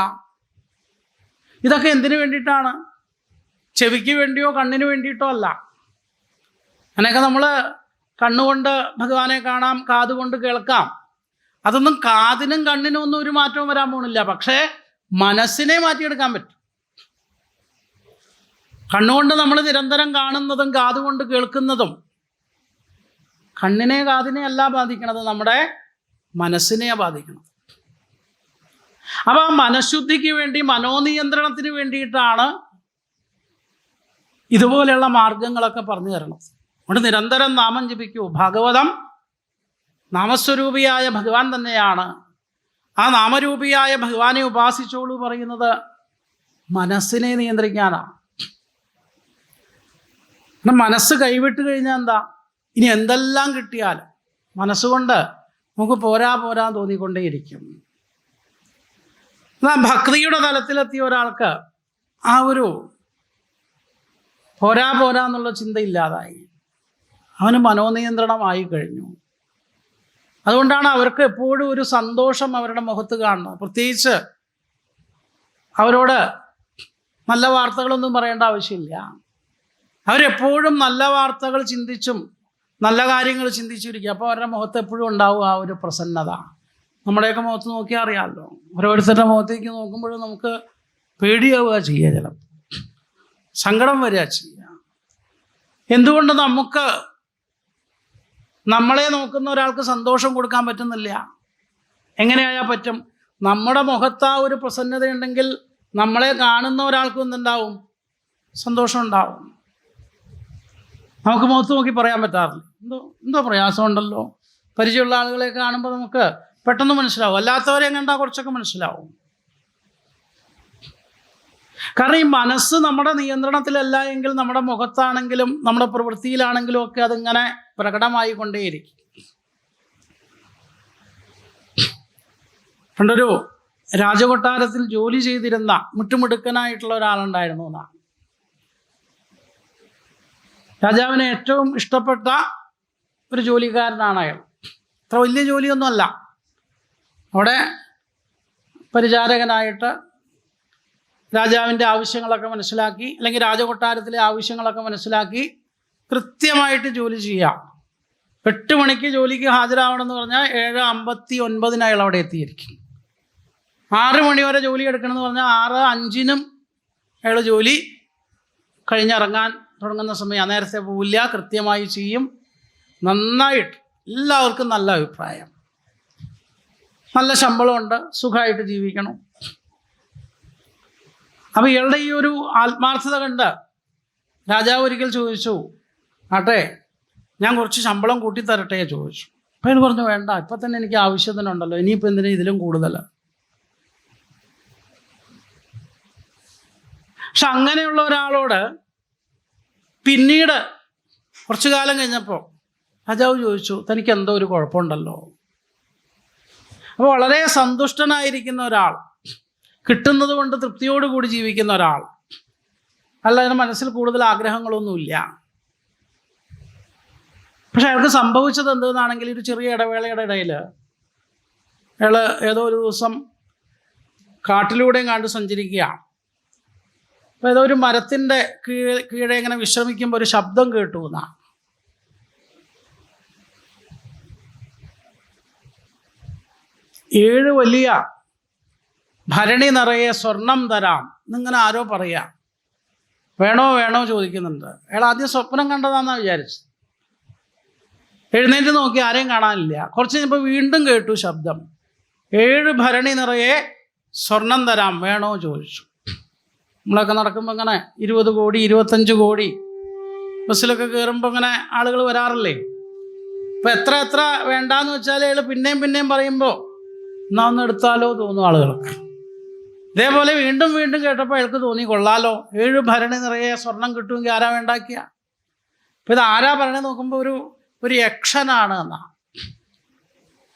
ഇതൊക്കെ എന്തിനു വേണ്ടിയിട്ടാണ്? ചെവിക്ക് വേണ്ടിയോ കണ്ണിന് വേണ്ടിയിട്ടോ അല്ല. അങ്ങനെയൊക്കെ നമ്മൾ കണ്ണുകൊണ്ട് ഭഗവാനെ കാണാം, കാതുകൊണ്ട് കേൾക്കാം. അതൊന്നും കാതിനും കണ്ണിനും ഒന്നും ഒരു മാറ്റവും വരാൻ പോകുന്നില്ല. പക്ഷേ മനസ്സിനെ മാറ്റിയെടുക്കാൻ പറ്റും. കണ്ണുകൊണ്ട് നമ്മൾ നിരന്തരം കാണുന്നതും കാതുകൊണ്ട് കേൾക്കുന്നതും കണ്ണിനെ കാതിനെ അല്ല ബാധിക്കണത്, നമ്മുടെ മനസ്സിനെ ബാധിക്കണം. അപ്പം ആ മനഃശുദ്ധിക്ക് വേണ്ടി, മനോനിയന്ത്രണത്തിന് വേണ്ടിയിട്ടാണ് ഇതുപോലെയുള്ള മാർഗങ്ങളൊക്കെ പറഞ്ഞു തരണം. അതുകൊണ്ട് നിരന്തരം നാമം ജപിക്കൂ. ഭാഗവതം നാമസ്വരൂപിയായ ഭഗവാൻ തന്നെയാണ്. ആ നാമരൂപിയായ ഭഗവാനെ ഉപാസിച്ചോളൂ പറയുന്നത് മനസ്സിനെ നിയന്ത്രിക്കാനാണ്. മനസ്സ് കൈവിട്ട് കഴിഞ്ഞാൽ എന്താ? ഇനി എന്തെല്ലാം കിട്ടിയാലും മനസ്സുകൊണ്ട് നമുക്ക് പോരാ തോന്നിക്കൊണ്ടേയിരിക്കും. എന്നാൽ ഭക്തിയുടെ തലത്തിലെത്തിയ ഒരാൾക്ക് ആ ഒരു പോരാ പോരാ എന്നുള്ള ചിന്തയില്ലാതായി. അവന് മനോനിയന്ത്രണമായി കഴിഞ്ഞു. അതുകൊണ്ടാണ് അവർക്ക് എപ്പോഴും ഒരു സന്തോഷം അവരുടെ മുഖത്ത് കാണുന്നത്. പ്രത്യേകിച്ച് അവരോട് നല്ല വാർത്തകളൊന്നും പറയേണ്ട ആവശ്യമില്ല. അവരെപ്പോഴും നല്ല വാർത്തകൾ ചിന്തിച്ചും നല്ല കാര്യങ്ങൾ ചിന്തിച്ചിരിക്കുക. അപ്പോൾ അവരുടെ മുഖത്ത് എപ്പോഴും ഉണ്ടാവും ആ ഒരു പ്രസന്നത. നമ്മുടെയൊക്കെ മുഖത്ത് നോക്കിയാൽ അറിയാമല്ലോ. ഓരോരുത്തരുടെ മുഖത്തേക്ക് നോക്കുമ്പോഴും നമുക്ക് പേടിയാവുക ചെയ്യുക, ചിലപ്പോൾ സങ്കടം വരിക ചെയ്യുക. എന്തുകൊണ്ട് നമുക്ക് നമ്മളെ നോക്കുന്ന ഒരാൾക്ക് സന്തോഷം കൊടുക്കാൻ പറ്റുന്നില്ല? എങ്ങനെയായാൽ പറ്റും? നമ്മുടെ മുഖത്ത് ആ ഒരു പ്രസന്നതയുണ്ടെങ്കിൽ നമ്മളെ കാണുന്ന ഒരാൾക്കും എന്തുണ്ടാവും? സന്തോഷം ഉണ്ടാവും. നമുക്ക് മുഖത്ത് നോക്കി പറയാൻ പറ്റാറില്ല. എന്തോ പ്രയാസമുണ്ടല്ലോ. പരിചയമുള്ള ആളുകളെ കാണുമ്പോൾ നമുക്ക് പെട്ടെന്ന് മനസ്സിലാവും. അല്ലാത്തവരെ കണ്ടാൽ കുറച്ചൊക്കെ മനസ്സിലാവും. കാരണം ഈ മനസ്സ് നമ്മുടെ നിയന്ത്രണത്തിലല്ല എങ്കിൽ നമ്മുടെ മുഖത്താണെങ്കിലും നമ്മുടെ പ്രവൃത്തിയിലാണെങ്കിലും ഒക്കെ അതിങ്ങനെ പ്രകടമായി കൊണ്ടേയിരിക്കും. പണ്ടൊരു രാജകൊട്ടാരത്തിൽ ജോലി ചെയ്തിരുന്ന മുട്ടുമിടുക്കനായിട്ടുള്ള ഒരാളുണ്ടായിരുന്നു എന്നാണ്. രാജാവിന് ഏറ്റവും ഇഷ്ടപ്പെട്ട ഒരു ജോലിക്കാരനാണ് അയാൾ. അത്ര വലിയ ജോലിയൊന്നുമല്ല. അവിടെ പരിചാരകനായിട്ട് രാജാവിൻ്റെ ആവശ്യങ്ങളൊക്കെ മനസ്സിലാക്കി, അല്ലെങ്കിൽ രാജകൊട്ടാരത്തിലെ ആവശ്യങ്ങളൊക്കെ മനസ്സിലാക്കി കൃത്യമായിട്ട് ജോലി ചെയ്യാം. 8 മണിക്ക് ജോലിക്ക് ഹാജരാവണമെന്ന് പറഞ്ഞാൽ 7:59 അയാൾ അവിടെ എത്തിയിരിക്കും. 6 മണി വരെ ജോലി എടുക്കണമെന്ന് പറഞ്ഞാൽ 6:05 അയാൾ ജോലി കഴിഞ്ഞിറങ്ങാൻ തുടങ്ങുന്ന സമയം. നേരത്തെ പോവില്ല, കൃത്യമായി ചെയ്യും. നന്നായിട്ട് എല്ലാവർക്കും നല്ല അഭിപ്രായം. നല്ല ശമ്പളമുണ്ട്, സുഖമായിട്ട് ജീവിക്കണം. അപ്പോൾ ഇയാളുടെ ഈ ഒരു ആത്മാർത്ഥത കണ്ട് രാജാവ് ഒരിക്കൽ ചോദിച്ചു, ആട്ടെ ഞാൻ കുറച്ച് ശമ്പളം കൂട്ടിത്തരട്ടെ ചോദിച്ചു. അപ്പോൾ അയാൾ പറഞ്ഞു, വേണ്ട, ഇപ്പം തന്നെ എനിക്ക് ആവശ്യത്തിനുണ്ടല്ലോ, ഇനിയിപ്പോൾ എന്തിനാ ഇതിലും കൂടുതൽ. പക്ഷെ അങ്ങനെയുള്ള ഒരാളോട് പിന്നീട് കുറച്ചു കാലം കഴിഞ്ഞപ്പോൾ രാജാവ് ചോദിച്ചു, തനിക്ക് എന്തോ ഒരു കുഴപ്പമുണ്ടല്ലോ. അപ്പോൾ വളരെ സന്തുഷ്ടനായിരിക്കുന്ന ഒരാൾ, കിട്ടുന്നത് കൊണ്ട് തൃപ്തിയോടുകൂടി ജീവിക്കുന്ന ഒരാൾ, അല്ല അതിന് മനസ്സിൽ കൂടുതൽ ആഗ്രഹങ്ങളൊന്നുമില്ല. പക്ഷെ അയാൾക്ക് സംഭവിച്ചത് എന്തെന്നാണെങ്കിൽ ഒരു ചെറിയ ഇടവേളയുടെ ഇടയിൽ അയാൾ ഏതോ ഒരു ദിവസം കാട്ടിലൂടെയും കണ്ട് സഞ്ചരിക്കുകയാണ്. അപ്പോൾ ഏതോ ഒരു മരത്തിൻ്റെ കീഴെ ഇങ്ങനെ വിശ്രമിക്കുമ്പോൾ ഒരു ശബ്ദം കേട്ടു എന്നാണ്. ഏഴ് വലിയ ഭരണി നിറയെ സ്വർണം തരാം എന്നിങ്ങനെ ആരോ പറയാ. വേണോ വേണോ ചോദിക്കുന്നുണ്ട്. അയാൾ ആദ്യം സ്വപ്നം കണ്ടതാണെന്നാണ് വിചാരിച്ചത്. എഴുന്നേറ്റ് നോക്കി ആരെയും കാണാനില്ല. കുറച്ച് കഴിഞ്ഞപ്പോൾ വീണ്ടും കേട്ടു ശബ്ദം, 7 ഭരണി നിറയെ സ്വർണം തരാം, വേണോ ചോദിച്ചു. നമ്മളൊക്കെ നടക്കുമ്പോൾ ഇങ്ങനെ 20 കോടി 25 കോടി ബസ്സിലൊക്കെ കയറുമ്പോൾ ഇങ്ങനെ ആളുകൾ വരാറില്ലേ? അപ്പോൾ എത്ര വേണ്ടാന്ന് വെച്ചാൽ അയാൾ പിന്നെയും പറയുമ്പോൾ എന്നാ ഒന്ന് എടുത്താലോ തോന്നും ആളുകൾക്ക്. ഇതേപോലെ വീണ്ടും കേട്ടപ്പോൾ അയാൾക്ക് തോന്നി, കൊള്ളാലോ, 7 ഭരണി നിറയെ സ്വർണം കിട്ടുമെങ്കിൽ ആരാ വേണ്ടാക്കിയ. അപ്പോൾ ഇത് ആരാ പറയണേ നോക്കുമ്പോൾ ഒരു യക്ഷനാണ് എന്നാ.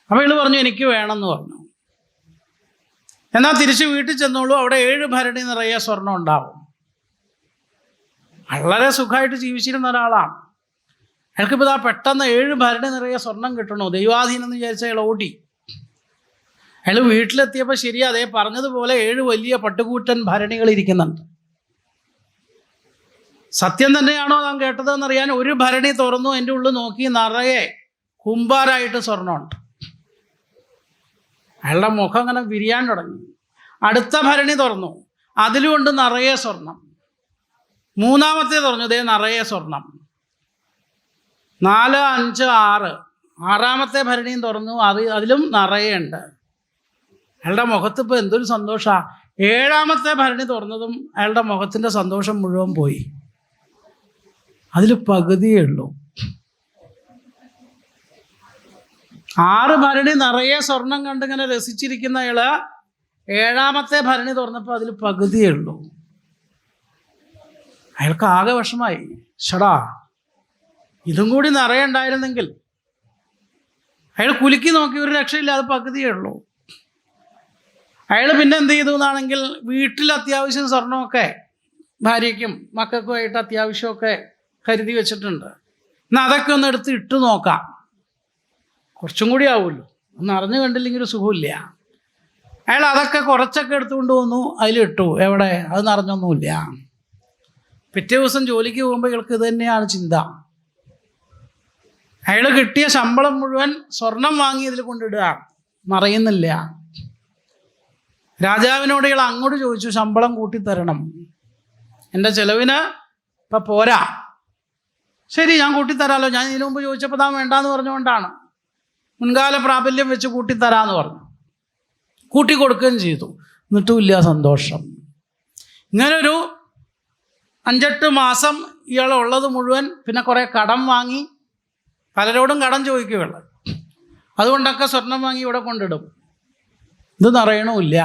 അപ്പോൾ അയാൾ പറഞ്ഞു, എനിക്ക് വേണമെന്ന് പറഞ്ഞു. എന്നാൽ തിരിച്ച് വീട്ടിൽ ചെന്നോളൂ, അവിടെ 7 ഭരണി നിറയെ സ്വർണം ഉണ്ടാവും. വളരെ സുഖമായിട്ട് ജീവിച്ചിരുന്ന ഒരാളാണ്. അയാൾക്കിപ്പോൾ പെട്ടെന്ന് 7 ഭരണി നിറയെ സ്വർണം കിട്ടണോ, ദൈവാധീനം എന്ന് വിചാരിച്ച അയാൾ ഓടി. അയാൾ വീട്ടിലെത്തിയപ്പോൾ ശരി അതേ പറഞ്ഞതുപോലെ 7 വലിയ പട്ടുകൂറ്റൻ ഭരണികൾ ഇരിക്കുന്നുണ്ട്. സത്യം തന്നെയാണോ താൻ കേട്ടതെന്നറിയാൻ ഒരു ഭരണി തുറന്നു, എൻ്റെ ഉള്ളിൽ നോക്കി, നിറയെ കുമ്പാരായിട്ട് സ്വർണ്ണമുണ്ട്. അയാളുടെ മുഖം അങ്ങനെ വിരിയാൻ തുടങ്ങി. അടുത്ത ഭരണി തുറന്നു, അതിലുമുണ്ട് നിറയെ സ്വർണം. മൂന്നാമത്തെ തുറന്നു, ഇതേ നിറയെ സ്വർണം. 4, 5, 6 ആറാമത്തെ ഭരണിയും തുറന്നു, അതിലും നിറയെ ഉണ്ട്. അയാളുടെ മുഖത്ത് ഇപ്പോൾ എന്തൊരു സന്തോഷമാണ്. 7ാമത്തെ ഭരണി തുറന്നതും അയാളുടെ മുഖത്തിൻ്റെ സന്തോഷം മുഴുവൻ പോയി. അതിൽ പകുതിയേ ഉള്ളൂ. 6 ഭരണി നിറയെ സ്വർണം കണ്ടിങ്ങനെ രസിച്ചിരിക്കുന്ന അയാൾ 7ാമത്തെ ഭരണി തുറന്നപ്പോൾ അതിൽ പകുതിയേ ഉള്ളൂ. അയാൾക്ക് ആകെ വിഷമായി. ഷടാ, ഇതും കൂടി നിറയെ ഉണ്ടായിരുന്നെങ്കിൽ. അയാൾ കുലുക്കി നോക്കി, ഒരു രക്ഷയില്ല, അത് പകുതിയേ ഉള്ളൂ. അയാൾ പിന്നെ എന്ത് ചെയ്തു എന്നാണെങ്കിൽ വീട്ടിൽ അത്യാവശ്യം സ്വർണമൊക്കെ ഭാര്യയ്ക്കും മക്കൾക്കുമായിട്ട് അത്യാവശ്യമൊക്കെ കരുതി വെച്ചിട്ടുണ്ട്. എന്നാൽ അതൊക്കെ ഒന്ന് എടുത്ത് ഇട്ട് നോക്കാം, കുറച്ചും കൂടി ആവുമല്ലോ. ഒന്ന് അറിഞ്ഞു കണ്ടില്ലെങ്കിൽ ഒരു സുഖമില്ല. അയാൾ അതൊക്കെ കുറച്ചൊക്കെ എടുത്തുകൊണ്ട് വന്നു, അതിലിട്ടു. എവിടെ? അത് നിറഞ്ഞൊന്നുമില്ല. പിറ്റേ ദിവസം ജോലിക്ക് പോകുമ്പോൾ ഇയാൾക്ക് ഇത് തന്നെയാണ് ചിന്ത. അയാൾ കിട്ടിയ ശമ്പളം മുഴുവൻ സ്വർണം വാങ്ങി ഇതിൽ കൊണ്ടിടുക, മറയുന്നില്ല. രാജാവിനോട് ഇയാൾ അങ്ങോട്ട് ചോദിച്ചു, ശമ്പളം കൂട്ടിത്തരണം, എൻ്റെ ചെലവിന് ഇപ്പം പോരാ. ശരി, ഞാൻ കൂട്ടിത്തരാമല്ലോ, ഞാൻ ഇതിനു മുമ്പ് ചോദിച്ചപ്പോൾ താൻ വേണ്ടാന്ന് പറഞ്ഞുകൊണ്ടാണ്, മുൻകാല പ്രാബല്യം വെച്ച് കൂട്ടിത്തരാമെന്ന് പറഞ്ഞു. കൂട്ടിക്കൊടുക്കുകയും ചെയ്തു. എന്നിട്ടുമില്ല സന്തോഷം. ഇങ്ങനൊരു 5-8 മാസം ഇയാൾ ഉള്ളത് മുഴുവൻ പിന്നെ കുറേ കടം വാങ്ങി, പലരോടും കടം ചോദിക്കുകയുള്ളു. അതുകൊണ്ടൊക്കെ സ്വർണം വാങ്ങി ഇവിടെ കൊണ്ടിടും. ഇത് നിറയണമില്ല,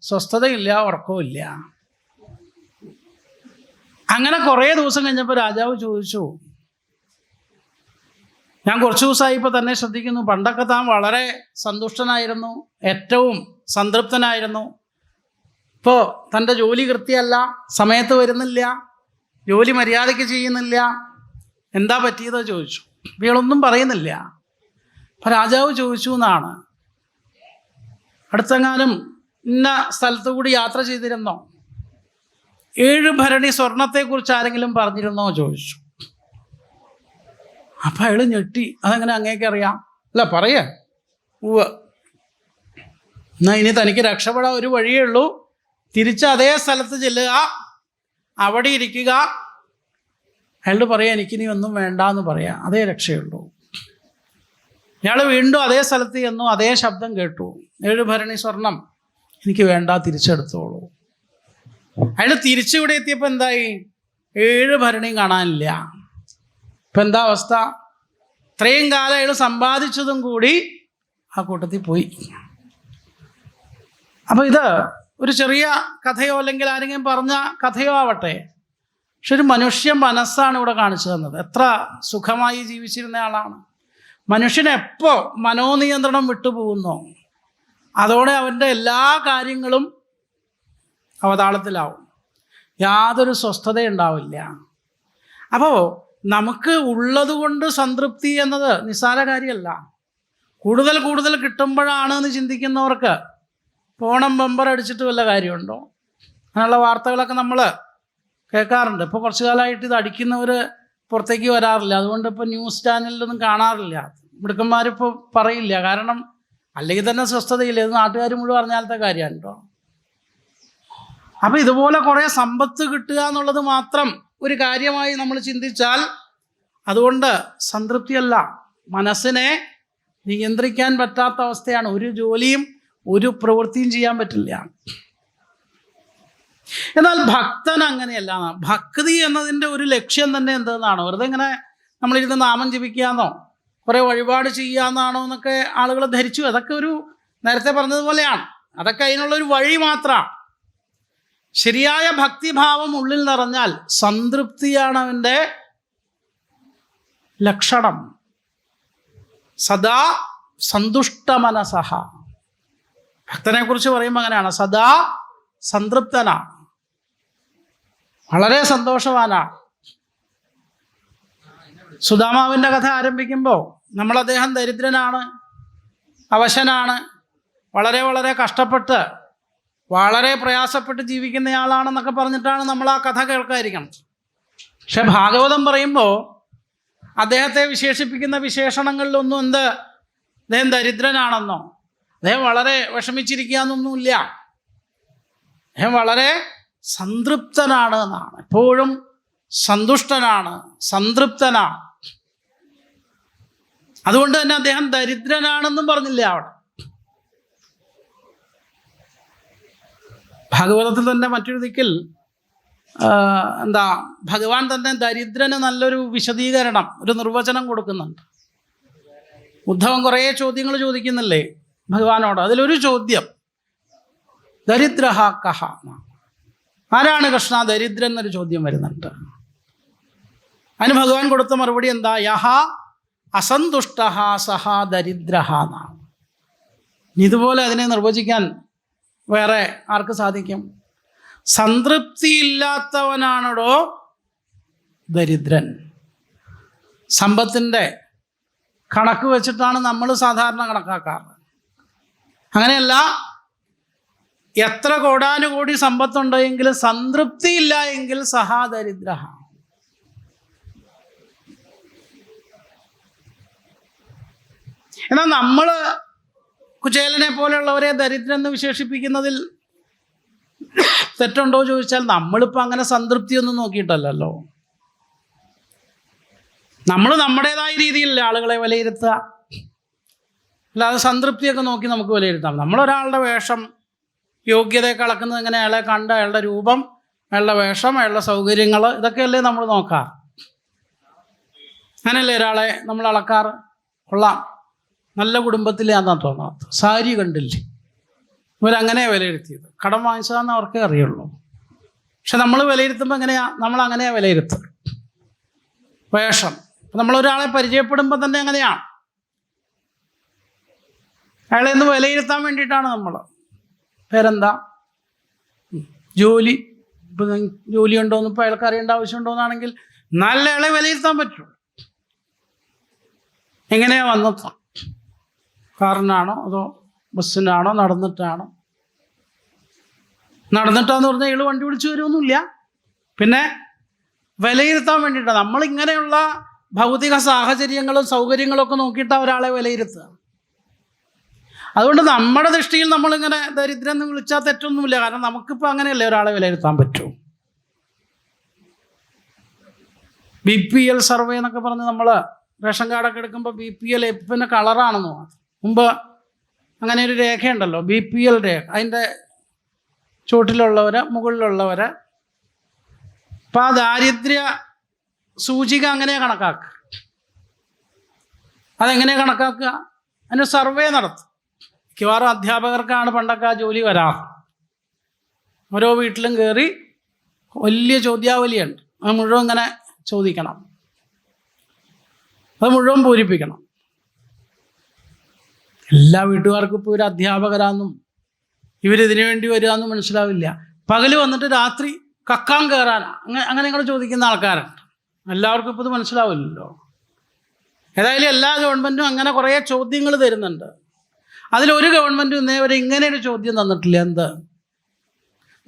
സ്വസ്ഥതയില്ല, ഉറക്കമില്ല. അങ്ങനെ കുറേ ദിവസം കഴിഞ്ഞപ്പോൾ രാജാവ് ചോദിച്ചു, ഞാൻ കുറച്ച് ദിവസമായിപ്പോൾ തന്നെ ശ്രദ്ധിക്കുന്നു, പണ്ടൊക്കെ താൻ വളരെ സന്തുഷ്ടനായിരുന്നു, ഏറ്റവും സംതൃപ്തനായിരുന്നു. ഇപ്പോൾ തൻ്റെ ജോലി കൃത്യമല്ല, സമയത്ത് വരുന്നില്ല, ജോലി മര്യാദയ്ക്ക് ചെയ്യുന്നില്ല, എന്താ പറ്റിയതോ ചോദിച്ചു. ഇയാളൊന്നും പറയുന്നില്ല. അപ്പം രാജാവ് ചോദിച്ചു എന്നാണ്, അടുത്തെങ്ങാനും ഇന്ന സ്ഥലത്തു കൂടി യാത്ര ചെയ്തിരുന്നോ? 7 ഭരണി സ്വർണത്തെക്കുറിച്ച് ആരെങ്കിലും പറഞ്ഞിരുന്നോ ചോദിച്ചു. അപ്പം അയാൾ ഞെട്ടി. അതെങ്ങനെ അങ്ങേക്ക് അറിയാം? അല്ല പറയേ. ഉവ്വ്. എന്നാൽ ഇനി തനിക്ക് രക്ഷപ്പെടാൻ ഒരു വഴിയേ ഉള്ളൂ, തിരിച്ച് അതേ സ്ഥലത്ത് ചെല്ലുക, അവിടെ ഇരിക്കുക. അയാൾ പറയാം, എനിക്കിനി ഒന്നും വേണ്ടാന്ന് പറയാം, അതേ രക്ഷയുള്ളൂ. ഇയാൾ വീണ്ടും അതേ സ്ഥലത്ത് ചെന്നു, അതേ ശബ്ദം കേട്ടു, 7 ഭരണി സ്വർണം എനിക്ക് വേണ്ട, തിരിച്ചെടുത്തോളൂ. അയാൾ തിരിച്ചിവിടെ എത്തിയപ്പോൾ എന്തായി? 7 ഭരണിയും കാണാനില്ല. ഇപ്പം എന്താ അവസ്ഥ? ഇത്രയും കാലം അയാൾ സമ്പാദിച്ചതും കൂടി ആ കൂട്ടത്തിൽ പോയി. അപ്പോൾ ഇത് ഒരു ചെറിയ കഥയോ അല്ലെങ്കിൽ ആരെങ്കിലും പറഞ്ഞ കഥയോ ആവട്ടെ, പക്ഷെ ഒരു മനുഷ്യ മനസ്സാണ് ഇവിടെ കാണിച്ചു തന്നത്. എത്ര സുഖമായി ജീവിച്ചിരുന്ന ആളാണ്. മനുഷ്യൻ എപ്പോൾ മനോനിയന്ത്രണം വിട്ടുപോകുന്നോ അതോടെ അവൻ്റെ എല്ലാ കാര്യങ്ങളും അവതാളത്തിലാവും, യാതൊരു സ്വസ്ഥതയുണ്ടാവില്ല. അപ്പോൾ നമുക്ക് ഉള്ളത് കൊണ്ട് സംതൃപ്തി എന്നത് നിസ്സാര കാര്യമല്ല. കൂടുതൽ കൂടുതൽ കിട്ടുമ്പോഴാണ് എന്ന് ചിന്തിക്കുന്നവർക്ക് പോണം ബമ്പർ അടിച്ചിട്ട് വല്ല കാര്യമുണ്ടോ? അങ്ങനെയുള്ള വാർത്തകളൊക്കെ നമ്മൾ കേൾക്കാറുണ്ട്. ഇപ്പോൾ കുറച്ചു കാലമായിട്ട് ഇത് അടിക്കുന്നവർ പുറത്തേക്ക് വരാറില്ല, അതുകൊണ്ട് ഇപ്പോൾ ന്യൂസ് ചാനലിലൊന്നും കാണാറില്ല. മിടുക്കന്മാരിപ്പോൾ പറയില്ല, കാരണം അല്ലെങ്കിൽ തന്നെ സ്വസ്ഥതയില്ല. ഇത് നാട്ടുകാർ മുഴുവൻ അറിഞ്ഞാലത്തെ കാര്യമാണ് കേട്ടോ. അപ്പം ഇതുപോലെ കുറേ സമ്പത്ത് കിട്ടുക എന്നുള്ളത് മാത്രം ഒരു കാര്യമായി നമ്മൾ ചിന്തിച്ചാൽ അതുകൊണ്ട് സംതൃപ്തിയല്ല, മനസ്സിനെ നിയന്ത്രിക്കാൻ പറ്റാത്ത അവസ്ഥയാണ്. ഒരു ജോലിയും ഒരു പ്രവൃത്തിയും ചെയ്യാൻ പറ്റില്ല. എന്നാൽ ഭക്തൻ അങ്ങനെയല്ല. ഭക്തി എന്നതിൻ്റെ ഒരു ലക്ഷ്യം തന്നെ എന്തെന്നാണ്? വെറുതെ ഇങ്ങനെ നമ്മളിരുന്ന് നാമം ജപിക്കാന്നോ കുറേ വഴിപാട് ചെയ്യാന്നാണോ എന്നൊക്കെ ആളുകൾ ധരിച്ചു. അതൊക്കെ ഒരു നേരത്തെ പറഞ്ഞതുപോലെയാണ്, അതൊക്കെ അതിനുള്ളൊരു വഴി മാത്രമാണ്. ശരിയായ ഭക്തിഭാവം ഉള്ളിൽ നിറഞ്ഞാൽ സംതൃപ്തിയാണ് അവൻ്റെ ലക്ഷണം. സദാ സന്തുഷ്ട മനസഹ. ഭക്തനെ കുറിച്ച് പറയുമ്പോൾ അങ്ങനെയാണ്, സദാ സംതൃപ്തനാണ്, വളരെ സന്തോഷവാനാണ്. സുദാമാവിൻ്റെ കഥ ആരംഭിക്കുമ്പോൾ നമ്മൾ അദ്ദേഹം ദരിദ്രനാണ്, അവശനാണ്, വളരെ വളരെ കഷ്ടപ്പെട്ട് വളരെ പ്രയാസപ്പെട്ട് ജീവിക്കുന്നയാളാണെന്നൊക്കെ പറഞ്ഞിട്ടാണ് നമ്മൾ ആ കഥ കേൾക്കാതിരിക്കണം. പക്ഷെ ഭാഗവതം പറയുമ്പോൾ അദ്ദേഹത്തെ വിശേഷിപ്പിക്കുന്ന വിശേഷണങ്ങളിലൊന്നും അദ്ദേഹം ദരിദ്രനാണെന്നോ അദ്ദേഹം വളരെ വിഷമിച്ചിരിക്കുക എന്നൊന്നുമില്ല. അദ്ദേഹം വളരെ സംതൃപ്തനാണ് എന്നാണ്, എപ്പോഴും സന്തുഷ്ടനാണ്, സംതൃപ്തനാണ്. അതുകൊണ്ട് തന്നെ അദ്ദേഹം ദരിദ്രനാണെന്നും പറഞ്ഞില്ല അവിടെ. ഭാഗവതത്തിൽ തന്നെ മറ്റൊരു ദിക്കിൽ ഭഗവാൻ തന്നെ ദരിദ്രന് നല്ലൊരു വിശദീകരണം, ഒരു നിർവചനം കൊടുക്കുന്നുണ്ട്. ഉദ്ധവൻ കുറേ ചോദ്യങ്ങൾ ചോദിക്കുന്നില്ലേ ഭഗവാനോട്, അതിലൊരു ചോദ്യം ദരിദ്രഹ കഹ, ആരാണ് കൃഷ്ണ ദരിദ്രൻ എന്നൊരു ചോദ്യം വരുന്നുണ്ട്. അതിന് ഭഗവാൻ കൊടുത്ത മറുപടി എന്താ? യഹ അസന്തുഷ്ട സഹ ദരിദ്രഹ എന്നാണ്. ഇതുപോലെ അതിനെ നിർവചിക്കാൻ വേറെ ആർക്ക് സാധിക്കും? സംതൃപ്തിയില്ലാത്തവനാണോ ദരിദ്രൻ. സമ്പത്തിൻ്റെ കണക്ക് വെച്ചിട്ടാണ് നമ്മൾ സാധാരണ കണക്കാക്കാറ്. അങ്ങനെയല്ല, എത്ര കോടാനുകോടി സമ്പത്തുണ്ടെങ്കിലും സംതൃപ്തിയില്ല എങ്കിൽ സഹാ ദരിദ്ര. എന്നാൽ നമ്മൾ കുചേലനെ പോലെയുള്ളവരെ ദരിദ്രൻ എന്ന് വിശേഷിപ്പിക്കുന്നതിൽ തെറ്റുണ്ടോ ചോദിച്ചാൽ, നമ്മളിപ്പോൾ അങ്ങനെ സംതൃപ്തിയൊന്നും നോക്കിയിട്ടല്ലല്ലോ. നമ്മൾ നമ്മുടേതായ രീതിയിൽ ആളുകളെ വിലയിരുത്തുക, അല്ലാതെ സംതൃപ്തിയൊക്കെ നോക്കി നമുക്ക് വിലയിരുത്താം. നമ്മളൊരാളുടെ വേഷം, യോഗ്യതയൊക്കെ അളക്കുന്നത് എങ്ങനെ, അയാളെ കണ്ട് അയാളുടെ രൂപം, അയാളുടെ വേഷം, അയാളുടെ സൗകര്യങ്ങൾ, ഇതൊക്കെയല്ലേ നമ്മൾ നോക്കാം. അങ്ങനെയല്ലേ ഒരാളെ നമ്മൾ അളക്കാറ്. കൊള്ളാം, നല്ല കുടുംബത്തിലാണെന്നാണ് തോന്നാത്ത, സാരി കണ്ടില്ലേ, ഇവരങ്ങനെ വിലയിരുത്തിയത്, കടം വാങ്ങിച്ചതാണെന്ന് അവർക്കേ അറിയുള്ളൂ. പക്ഷെ നമ്മൾ വിലയിരുത്തുമ്പോൾ നമ്മളങ്ങനെയാണ് വിലയിരുത്തുക. വേഷം, നമ്മളൊരാളെ പരിചയപ്പെടുമ്പോൾ തന്നെ അങ്ങനെയാണ്. അയാളെ ഒന്ന് വിലയിരുത്താൻ വേണ്ടിയിട്ടാണ് നമ്മൾ. പേരെന്താ, ജോലി, ഇപ്പം ജോലി ഉണ്ടോയെന്ന് ഇപ്പോൾ അയാൾക്ക് അറിയേണ്ട ആവശ്യമുണ്ടോ എന്നാണെങ്കിൽ നല്ല അയാളെ വിലയിരുത്താൻ പറ്റുള്ളൂ. എങ്ങനെയാണ് വന്നത്, കാറിനാണോ അതോ ബസ്സിനാണോ നടന്നിട്ടാണോ? നടന്നിട്ടാന്ന് പറഞ്ഞാൽ ഇയാൾ വണ്ടി വിളിച്ച് വരുമൊന്നുമില്ല. പിന്നെ വിലയിരുത്താൻ വേണ്ടിയിട്ടാണ് നമ്മളിങ്ങനെയുള്ള ഭൗതിക സാഹചര്യങ്ങളും സൗകര്യങ്ങളും ഒക്കെ നോക്കിയിട്ടാണ് ഒരാളെ വിലയിരുത്തുക. അതുകൊണ്ട് നമ്മുടെ ദൃഷ്ടിയിൽ നമ്മളിങ്ങനെ ദരിദ്രൻ എന്ന് വിളിച്ചാൽ തെറ്റൊന്നുമില്ല. കാരണം നമുക്കിപ്പോൾ അങ്ങനെയല്ലേ ഒരാളെ വിലയിരുത്താൻ പറ്റൂ. BPL സർവേ എന്നൊക്കെ പറഞ്ഞ് നമ്മൾ റേഷൻ കാർഡൊക്കെ എടുക്കുമ്പോൾ BPL പിന്നെ കളറാണെന്ന് മാത്രം. മുമ്പ് അങ്ങനെ ഒരു രേഖയുണ്ടല്ലോ, BPL രേഖ. അതിൻ്റെ ചുവട്ടിലുള്ളവർ, മുകളിലുള്ളവർ. അപ്പം ആ ദാരിദ്ര്യ സൂചിക അങ്ങനെയാണ് കണക്കാക്കുക. അതെങ്ങനെയാണ് കണക്കാക്കുക? അതിന് സർവേ നടത്തും. മിക്കവാറും അധ്യാപകർക്കാണ് പണ്ടൊക്കെ ആ ജോലി വരാറ്. ഓരോ വീട്ടിലും കയറി വലിയ ചോദ്യാവലിയുണ്ട്, അത് മുഴുവൻ ഇങ്ങനെ ചോദിക്കണം, അത് മുഴുവൻ പൂരിപ്പിക്കണം. എല്ലാ വീട്ടുകാർക്കും ഇപ്പോൾ ഒരു അധ്യാപകരാന്നും ഇവരിതിനു വേണ്ടി വരികയെന്നും മനസ്സിലാവില്ല. പകൽ വന്നിട്ട് രാത്രി കക്കാൻ കയറാനാ അങ്ങനെ ഇങ്ങനെ ചോദിക്കുന്ന ആൾക്കാരുണ്ട്. എല്ലാവർക്കും ഇപ്പോൾ ഇത് മനസ്സിലാവില്ലല്ലോ. ഏതായാലും എല്ലാ ഗവൺമെൻറ്റും അങ്ങനെ കുറേ ചോദ്യങ്ങൾ തരുന്നുണ്ട്. അതിലൊരു ഗവൺമെൻറ്റും ഇന്നേ വരെ ഇങ്ങനെ ഒരു ചോദ്യം തന്നിട്ടില്ല. എന്ത്?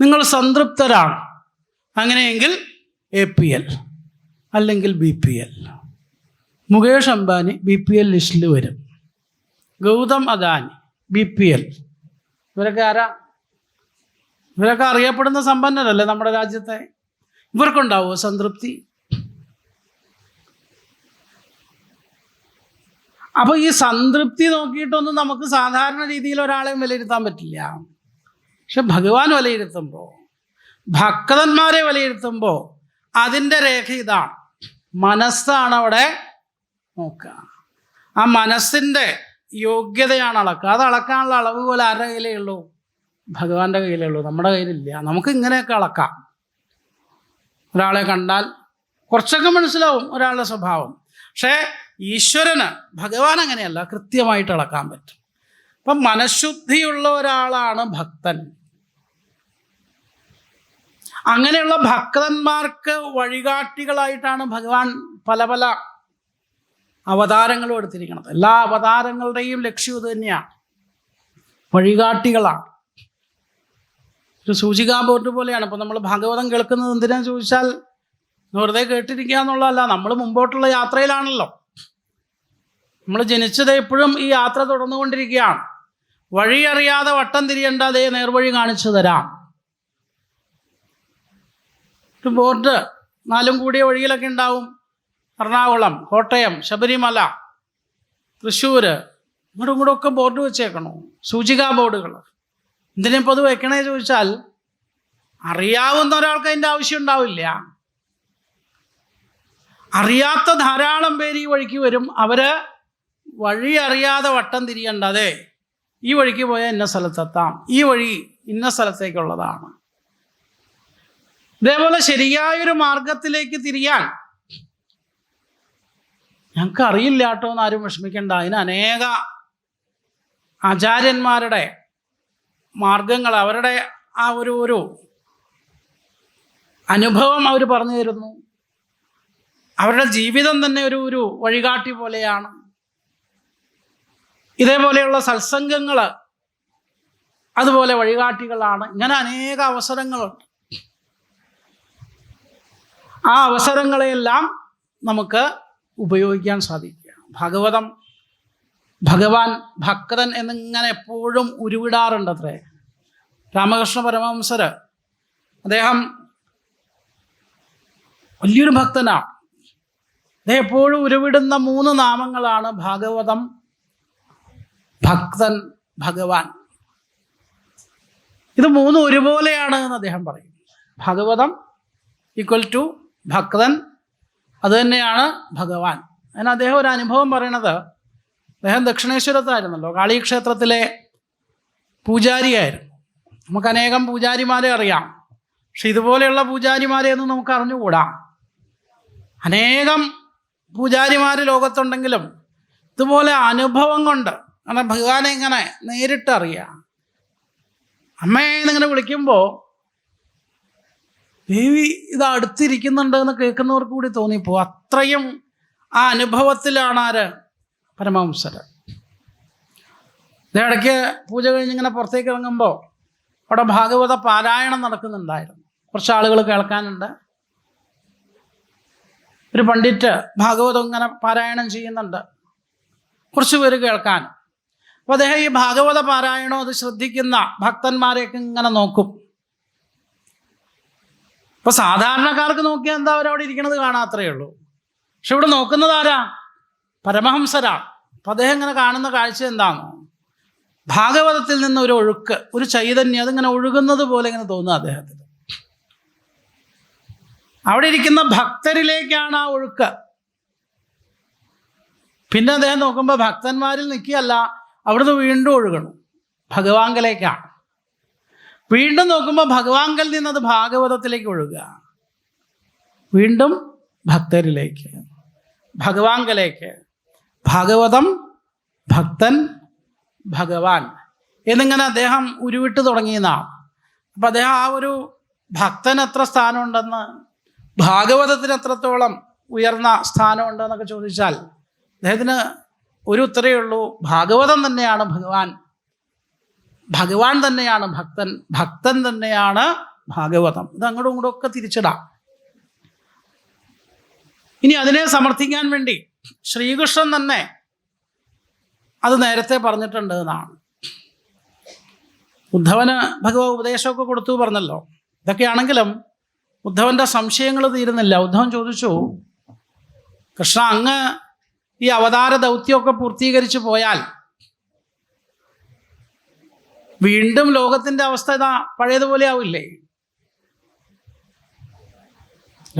നിങ്ങൾ സംതൃപ്തരാണ്, അങ്ങനെയെങ്കിൽ APL അല്ലെങ്കിൽ BPL. മുകേഷ് അംബാനി BPL ലിസ്റ്റിൽ വരും, ഗൗതം അദാനി BPL. ഇവരൊക്കെ ആരാ? ഇവരൊക്കെ അറിയപ്പെടുന്ന സമ്പന്നരല്ലേ നമ്മുടെ രാജ്യത്തെ. ഇവർക്കുണ്ടാവുമോ സംതൃപ്തി? അപ്പോൾ ഈ സംതൃപ്തി നോക്കിയിട്ടൊന്നും നമുക്ക് സാധാരണ രീതിയിൽ ഒരാളെയും വിലയിരുത്താൻ പറ്റില്ല. പക്ഷെ ഭഗവാൻ വിലയിരുത്തുമ്പോൾ, ഭക്തന്മാരെ വിലയിരുത്തുമ്പോൾ അതിൻ്റെ രേഖ ഇതാണ്. മനസ്സാണ് അവിടെ നോക്കുക. ആ മനസ്സിൻ്റെ യോഗ്യതയാണ് അളക്കുക. അത് അളക്കാനുള്ള അളവ് പോലെ ആരുടെ കയ്യിലേ ഉള്ളൂ? ഭഗവാന്റെ കയ്യിലേ ഉള്ളൂ, നമ്മുടെ കയ്യിലില്ല. നമുക്ക് ഇങ്ങനെയൊക്കെ അളക്കാം. ഒരാളെ കണ്ടാൽ കുറച്ചൊക്കെ മനസ്സിലാവും ഒരാളുടെ സ്വഭാവം. പക്ഷേ ഈശ്വരന്, ഭഗവാൻ അങ്ങനെയല്ല, കൃത്യമായിട്ട് അളക്കാൻ പറ്റും. അപ്പം മനഃശുദ്ധിയുള്ള ഒരാളാണ് ഭക്തൻ. അങ്ങനെയുള്ള ഭക്തന്മാർക്ക് വഴികാട്ടികളായിട്ടാണ് ഭഗവാൻ പല പല അവതാരങ്ങളും എടുത്തിരിക്കുന്നത്. എല്ലാ അവതാരങ്ങളുടെയും ലക്ഷ്യം ഇത് തന്നെയാണ്, വഴികാട്ടികളാണ്. ഒരു സൂചികാ ബോർഡ് പോലെയാണ്. ഇപ്പോൾ നമ്മൾ ഭാഗവതം കേൾക്കുന്നത് എന്തിനാന്ന് ചോദിച്ചാൽ വെറുതെ കേട്ടിരിക്കുക എന്നുള്ളതല്ല, നമ്മൾ മുമ്പോട്ടുള്ള യാത്രയിലാണല്ലോ. നമ്മൾ ജനിച്ചത് എപ്പോഴും ഈ യാത്ര തുടർന്നുകൊണ്ടിരിക്കുകയാണ്. വഴി അറിയാതെ വട്ടം തിരിയേണ്ട, അതേ നേർവഴി കാണിച്ചു തരാം. ഒരു ബോർഡ് 4 കൂടിയ വഴിയിലൊക്കെ ഉണ്ടാവും. എറണാകുളം, കോട്ടയം, ശബരിമല, തൃശ്ശൂർ, ഇങ്ങോട്ടും ബോർഡ് വെച്ചേക്കണോ, സൂചികാ ബോർഡുകൾ. എന്തിനിപ്പോൾ അത് വെക്കണേ ചോദിച്ചാൽ, അറിയാവുന്ന ഒരാൾക്ക് അതിൻ്റെ ആവശ്യം ഉണ്ടാവില്ല. അറിയാത്ത ധാരാളം പേര് ഈ വഴിക്ക് വരും. അവർ വഴി അറിയാതെ വട്ടം തിരിയേണ്ടതേ, ഈ വഴിക്ക് പോയാൽ ഇന്ന സ്ഥലത്തെത്താം, ഈ വഴി ഇന്ന സ്ഥലത്തേക്കുള്ളതാണ്. ഇതേപോലെ ശരിയായൊരു മാർഗത്തിലേക്ക് തിരിയാൻ ഞങ്ങൾക്ക് അറിയില്ല കേട്ടോ എന്ന് ആരും വിഷമിക്കേണ്ട. അതിന് അനേക ആചാര്യന്മാരുടെ മാർഗങ്ങൾ, അവരുടെ ആ ഒരു അനുഭവം അവർ പറഞ്ഞു തരുന്നു. അവരുടെ ജീവിതം തന്നെ ഒരു വഴികാട്ടി പോലെയാണ്. ഇതേപോലെയുള്ള സത്സംഗങ്ങൾ അതുപോലെ വഴികാട്ടികളാണ്. ഇങ്ങനെ അനേക അവസരങ്ങളുണ്ട്. ആ അവസരങ്ങളെയെല്ലാം നമുക്ക് ഉപയോഗിക്കാൻ സാധിക്കുക. ഭഗവാൻ ഭക്തൻ എന്നിങ്ങനെ എപ്പോഴും ഉരുവിടാറുണ്ട് അത്രേ. രാമകൃഷ്ണ പരമഹംസർ അദ്ദേഹം വലിയൊരു ഭക്തനാണ്. അദ്ദേഹം എപ്പോഴും ഉരുവിടുന്ന 3 നാമങ്ങളാണ് ഭാഗവതം, ഭക്തൻ, ഭഗവാൻ. ഇത് 3 ഒരുപോലെയാണ് എന്ന് അദ്ദേഹം പറയും. ഭാഗവതം ഈക്വൽ ടു ഭക്തൻ, അത് തന്നെയാണ് ഭഗവാൻ. അതിന് അദ്ദേഹം ഒരു അനുഭവം പറയണത്, അദ്ദേഹം ദക്ഷിണേശ്വരത്തായിരുന്നല്ലോ, കാളീക്ഷേത്രത്തിലെ പൂജാരിയായിരുന്നു. നമുക്ക് അനേകം പൂജാരിമാരെ അറിയാം, പക്ഷെ ഇതുപോലെയുള്ള പൂജാരിമാരെ ഒന്നും നമുക്ക് അറിഞ്ഞുകൂടാ. അനേകം പൂജാരിമാർ ലോകത്തുണ്ടെങ്കിലും ഇതുപോലെ അനുഭവം കൊണ്ട് അങ്ങനെ ഭഗവാനെ ഇങ്ങനെ നേരിട്ട് അറിയാം. അമ്മയെ എന്നിങ്ങനെ വിളിക്കുമ്പോൾ ദേവി ഇത് അടുത്തിരിക്കുന്നുണ്ട് എന്ന് കേൾക്കുന്നവർക്ക് കൂടി തോന്നിപ്പോവും. അത്രയും ആ അനുഭവത്തിലാണ് ആര്? പരമഹംസർ. ഇടയ്ക്ക് പൂജ കഴിഞ്ഞിങ്ങനെ പുറത്തേക്ക് ഇറങ്ങുമ്പോൾ അവിടെ ഭാഗവത പാരായണം നടക്കുന്നുണ്ടായിരുന്നു. കുറച്ച് ആളുകൾ കേൾക്കാനുണ്ട്. ഒരു പണ്ഡിറ്റ് ഭാഗവതം ഇങ്ങനെ പാരായണം ചെയ്യുന്നുണ്ട്, കുറച്ച് പേര് കേൾക്കാൻ. അപ്പോൾ അദ്ദേഹം ഈ ഭാഗവത പാരായണം അത് ശ്രദ്ധിക്കുന്ന ഭക്തന്മാരെയൊക്കെ ഇങ്ങനെ നോക്കും. അപ്പോൾ സാധാരണക്കാർക്ക് നോക്കിയാൽ എന്താ, അവരവിടെ ഇരിക്കണത് കാണാത്രേ ഉള്ളൂ. പക്ഷെ ഇവിടെ നോക്കുന്നത് ആരാ? പരമഹംസരാണ്. അപ്പം അദ്ദേഹം ഇങ്ങനെ കാണുന്ന കാഴ്ച എന്താണോ, ഭാഗവതത്തിൽ നിന്ന് ഒരു ഒഴുക്ക്, ഒരു ചൈതന്യം അതിങ്ങനെ ഒഴുകുന്നത് പോലെ ഇങ്ങനെ തോന്നുക അദ്ദേഹത്തിന്. അവിടെ ഇരിക്കുന്ന ഭക്തരിലേക്കാണ് ആ ഒഴുക്ക്. പിന്നെ അദ്ദേഹം നോക്കുമ്പോൾ ഭക്തന്മാരിൽ നിൽക്കുകയല്ല, അവിടുന്ന് വീണ്ടും ഒഴുകണം ഭഗവാങ്കലേക്കാണ്. വീണ്ടും നോക്കുമ്പോൾ ഭഗവാങ്കൽ നിന്നത് ഭാഗവതത്തിലേക്ക് ഒഴുകുക, വീണ്ടും ഭക്തരിലേക്ക്, ഭഗവാങ്കലേക്ക്. ഭാഗവതം, ഭക്തൻ, ഭഗവാൻ എന്നിങ്ങനെ അദ്ദേഹം ഉരുവിട്ട് തുടങ്ങിയതാണ്. അപ്പം അദ്ദേഹം ആ ഒരു ഭക്തന് എത്ര സ്ഥാനമുണ്ടെന്ന്, ഭാഗവതത്തിന് എത്രത്തോളം ഉയർന്ന സ്ഥാനമുണ്ടെന്നൊക്കെ ചോദിച്ചാൽ അദ്ദേഹത്തിന് ഒരു ഉത്തരവേ ഉള്ളൂ: ഭാഗവതം തന്നെയാണ് ഭഗവാൻ, ഭഗവാൻ തന്നെയാണ് ഭക്തൻ, ഭക്തൻ തന്നെയാണ് ഭാഗവതം. ഇത് അങ്ങോട്ടും ഇങ്ങോട്ടും ഒക്കെ തിരിച്ചിടാം. ഇനി അതിനെ സമർത്ഥിക്കാൻ വേണ്ടി ശ്രീകൃഷ്ണൻ തന്നെ അത് നേരത്തെ പറഞ്ഞിട്ടുണ്ട് എന്നാണ്. ഉദ്ധവന് ഭഗവാൻ ഉപദേശമൊക്കെ കൊടുത്തു പറഞ്ഞല്ലോ. ഇതൊക്കെയാണെങ്കിലും ഉദ്ധവന്റെ സംശയങ്ങൾ തീരുന്നില്ല. ഉദ്ധവൻ ചോദിച്ചു, കൃഷ്ണ, അങ്ങ് ഈ അവതാര ദൗത്യമൊക്കെ പൂർത്തീകരിച്ചു പോയാൽ വീണ്ടും ലോകത്തിന്റെ അവസ്ഥ ഇതാ പഴയതുപോലെ ആവില്ലേ?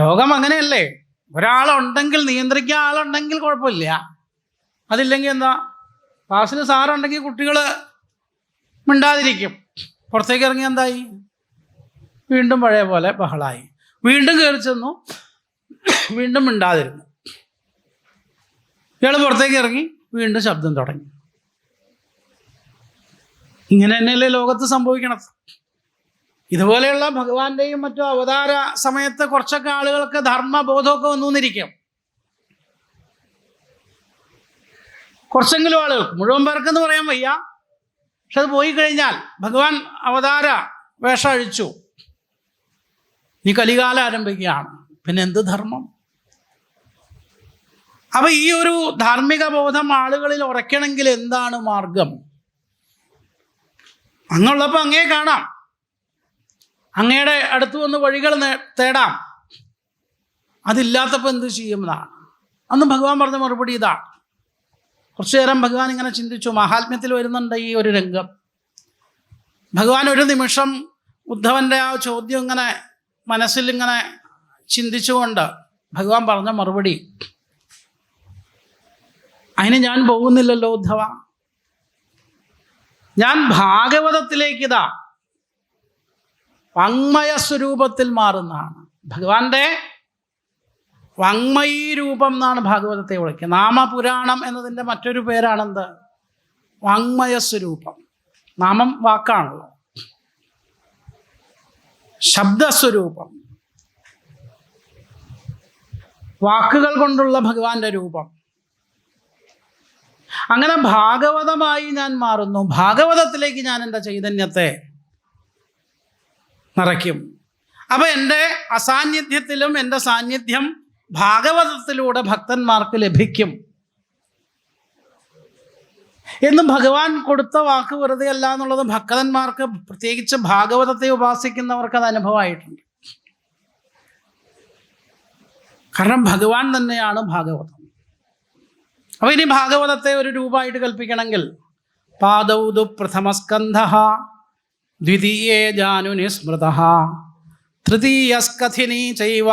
ലോകം അങ്ങനെയല്ലേ, ഒരാളുണ്ടെങ്കിൽ, നിയന്ത്രിക്കാൻ ആളുണ്ടെങ്കിൽ കുഴപ്പമില്ല. അതില്ലെങ്കിൽ എന്താ, ക്ലാസ്സിൽ സാറുണ്ടെങ്കിൽ കുട്ടികൾ മിണ്ടാതിരിക്കും. പുറത്തേക്ക് ഇറങ്ങി എന്തായി, വീണ്ടും പഴയ പോലെ ബഹളായി. വീണ്ടും കയറി ചെന്നു, വീണ്ടും മിണ്ടാതിരുന്നു. ഇയാൾ പുറത്തേക്ക് ഇറങ്ങി, വീണ്ടും ശബ്ദം തുടങ്ങി. ഇങ്ങനെ തന്നെയല്ലേ ലോകത്ത് സംഭവിക്കണത്. ഇതുപോലെയുള്ള ഭഗവാന്റെയും മറ്റു അവതാര സമയത്ത് കുറച്ചൊക്കെ ആളുകൾക്ക് ധർമ്മബോധമൊക്കെ വന്നു എന്നിരിക്കും. കുറച്ചെങ്കിലും ആളുകൾക്ക്, മുഴുവൻ പേർക്കെന്ന് പറയാൻ വയ്യ, പക്ഷെ അത് പോയി കഴിഞ്ഞാൽ ഭഗവാൻ അവതാര വേഷം അഴിച്ചു, ഈ കലികാലം ആരംഭിക്കുകയാണ്, പിന്നെ എന്ത് ധർമ്മം? അപ്പൊ ഈ ഒരു ധാർമ്മിക ബോധം ആളുകളിൽ ഉറയ്ക്കണമെങ്കിൽ എന്താണ് മാർഗം? അങ്ങുള്ളപ്പോൾ അങ്ങേ കാണാം, അങ്ങയുടെ അടുത്ത് വന്ന് വഴികൾ തേടാം. അതില്ലാത്തപ്പോൾ എന്ത് ചെയ്യുമെന്നാണ് അന്ന് ഭഗവാൻ പറഞ്ഞ മറുപടി ഇതാണ്. കുറച്ചു നേരം ഭഗവാൻ ഇങ്ങനെ ചിന്തിച്ചു. മഹാത്മ്യത്തിൽ വരുന്നുണ്ട് ഈ ഒരു രംഗം. ഭഗവാൻ ഒരു നിമിഷം ഉദ്ധവൻ്റെ ആ ചോദ്യം ഇങ്ങനെ മനസ്സിൽ ഇങ്ങനെ ചിന്തിച്ചുകൊണ്ട് ഭഗവാൻ പറഞ്ഞ മറുപടി, അതിന് ഞാൻ പോകുന്നില്ലല്ലോ ഉദ്ധവ, ഞാൻ ഭാഗവതത്തിലേക്കിതാ വാങ്മയ സ്വരൂപത്തിൽ മാറുന്നതാണ്. ഭഗവാന്റെ വാങ്മയീ രൂപം എന്നാണ് ഭാഗവതത്തെ വിളിക്കുക. നാമപുരാണം എന്നതിൻ്റെ മറ്റൊരു പേരാണെന്ത്? വാങ്മയ സ്വരൂപം. നാമം വാക്കാണല്ലോ. ശബ്ദസ്വരൂപം. വാക്കുകൾ കൊണ്ടുള്ള ഭഗവാന്റെ രൂപം. അങ്ങനെ ഭാഗവതമായി ഞാൻ മാറുന്നു. ഭാഗവതത്തിലേക്ക് ഞാൻ എൻ്റെ ചൈതന്യത്തെ നിറയ്ക്കും. അപ്പം എൻ്റെ അസാന്നിധ്യത്തിലും എൻ്റെ സാന്നിധ്യം ഭാഗവതത്തിലൂടെ ഭക്തന്മാർക്ക് ലഭിക്കും എന്ന് ഭഗവാൻ കൊടുത്ത വാക്ക് വെറുതെ അല്ല എന്നുള്ളത് ഭക്തന്മാർക്ക്, പ്രത്യേകിച്ച് ഭാഗവതത്തെ ഉപാസിക്കുന്നവർക്ക് അത് അനുഭവമായിട്ടുണ്ട്. കാരണം ഭഗവാൻ തന്നെയാണ് ഭാഗവതം. അപ്പോൾ ഇനി ഭാഗവതത്തെ ഒരു രൂപമായിട്ട് കൽപ്പിക്കണമെങ്കിൽ പാദൗതു പ്രഥമസ്കന്ധഃ ദ്വിതീയേ ജാനുനി സ്മൃതഃ തൃതീയസ്കഥിനീ ചൈവ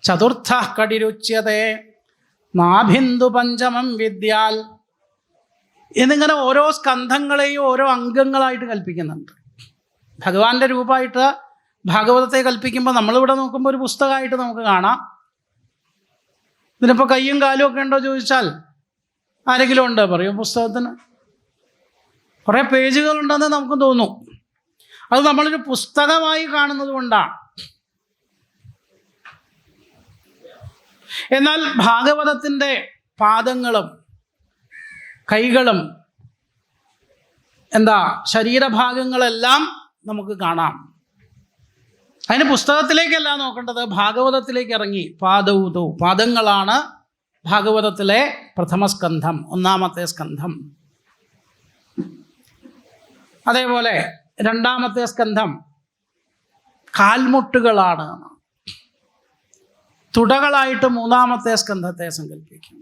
ചതുർത്ഥഃ കടിരുച്യതേ നാഭിന്ദു പഞ്ചമം വിദ്യാൽ എന്നിങ്ങനെ ഓരോ സ്കന്ധങ്ങളെയും ഓരോ അംഗങ്ങളായിട്ട് കൽപ്പിക്കുന്നുണ്ട്. ഭഗവാന്റെ രൂപമായിട്ട് ഭാഗവതത്തെ കൽപ്പിക്കുമ്പോൾ നമ്മളിവിടെ നോക്കുമ്പോൾ ഒരു പുസ്തകമായിട്ട് നമുക്ക് കാണാം. ഇതിനിപ്പോൾ കയ്യും കാലും ഒക്കെ ഉണ്ടോ ചോദിച്ചാൽ ആരെങ്കിലും ഉണ്ടോ പറയും? പുസ്തകത്തിന് കുറേ പേജുകളുണ്ടെന്ന് നമുക്ക് തോന്നും. അത് നമ്മളൊരു പുസ്തകമായി കാണുന്നത് കൊണ്ടാണ്. എന്നാൽ ഭാഗവതത്തിൻ്റെ പാദങ്ങളും കൈകളും ശരീരഭാഗങ്ങളെല്ലാം നമുക്ക് കാണാം. അതിന് പുസ്തകത്തിലേക്കല്ല നോക്കേണ്ടത്, ഭാഗവതത്തിലേക്ക് ഇറങ്ങി. പാദൗതു, പാദങ്ങളാണ് ഭാഗവതത്തിലെ പ്രഥമസ്കന്ധം, ഒന്നാമത്തെ സ്കന്ധം. അതേപോലെ രണ്ടാമത്തെ സ്കന്ധം കാൽമുട്ടുകളാണ്. തുടകളായിട്ട് മൂന്നാമത്തെ സ്കന്ധത്തെ സങ്കല്പിക്കും.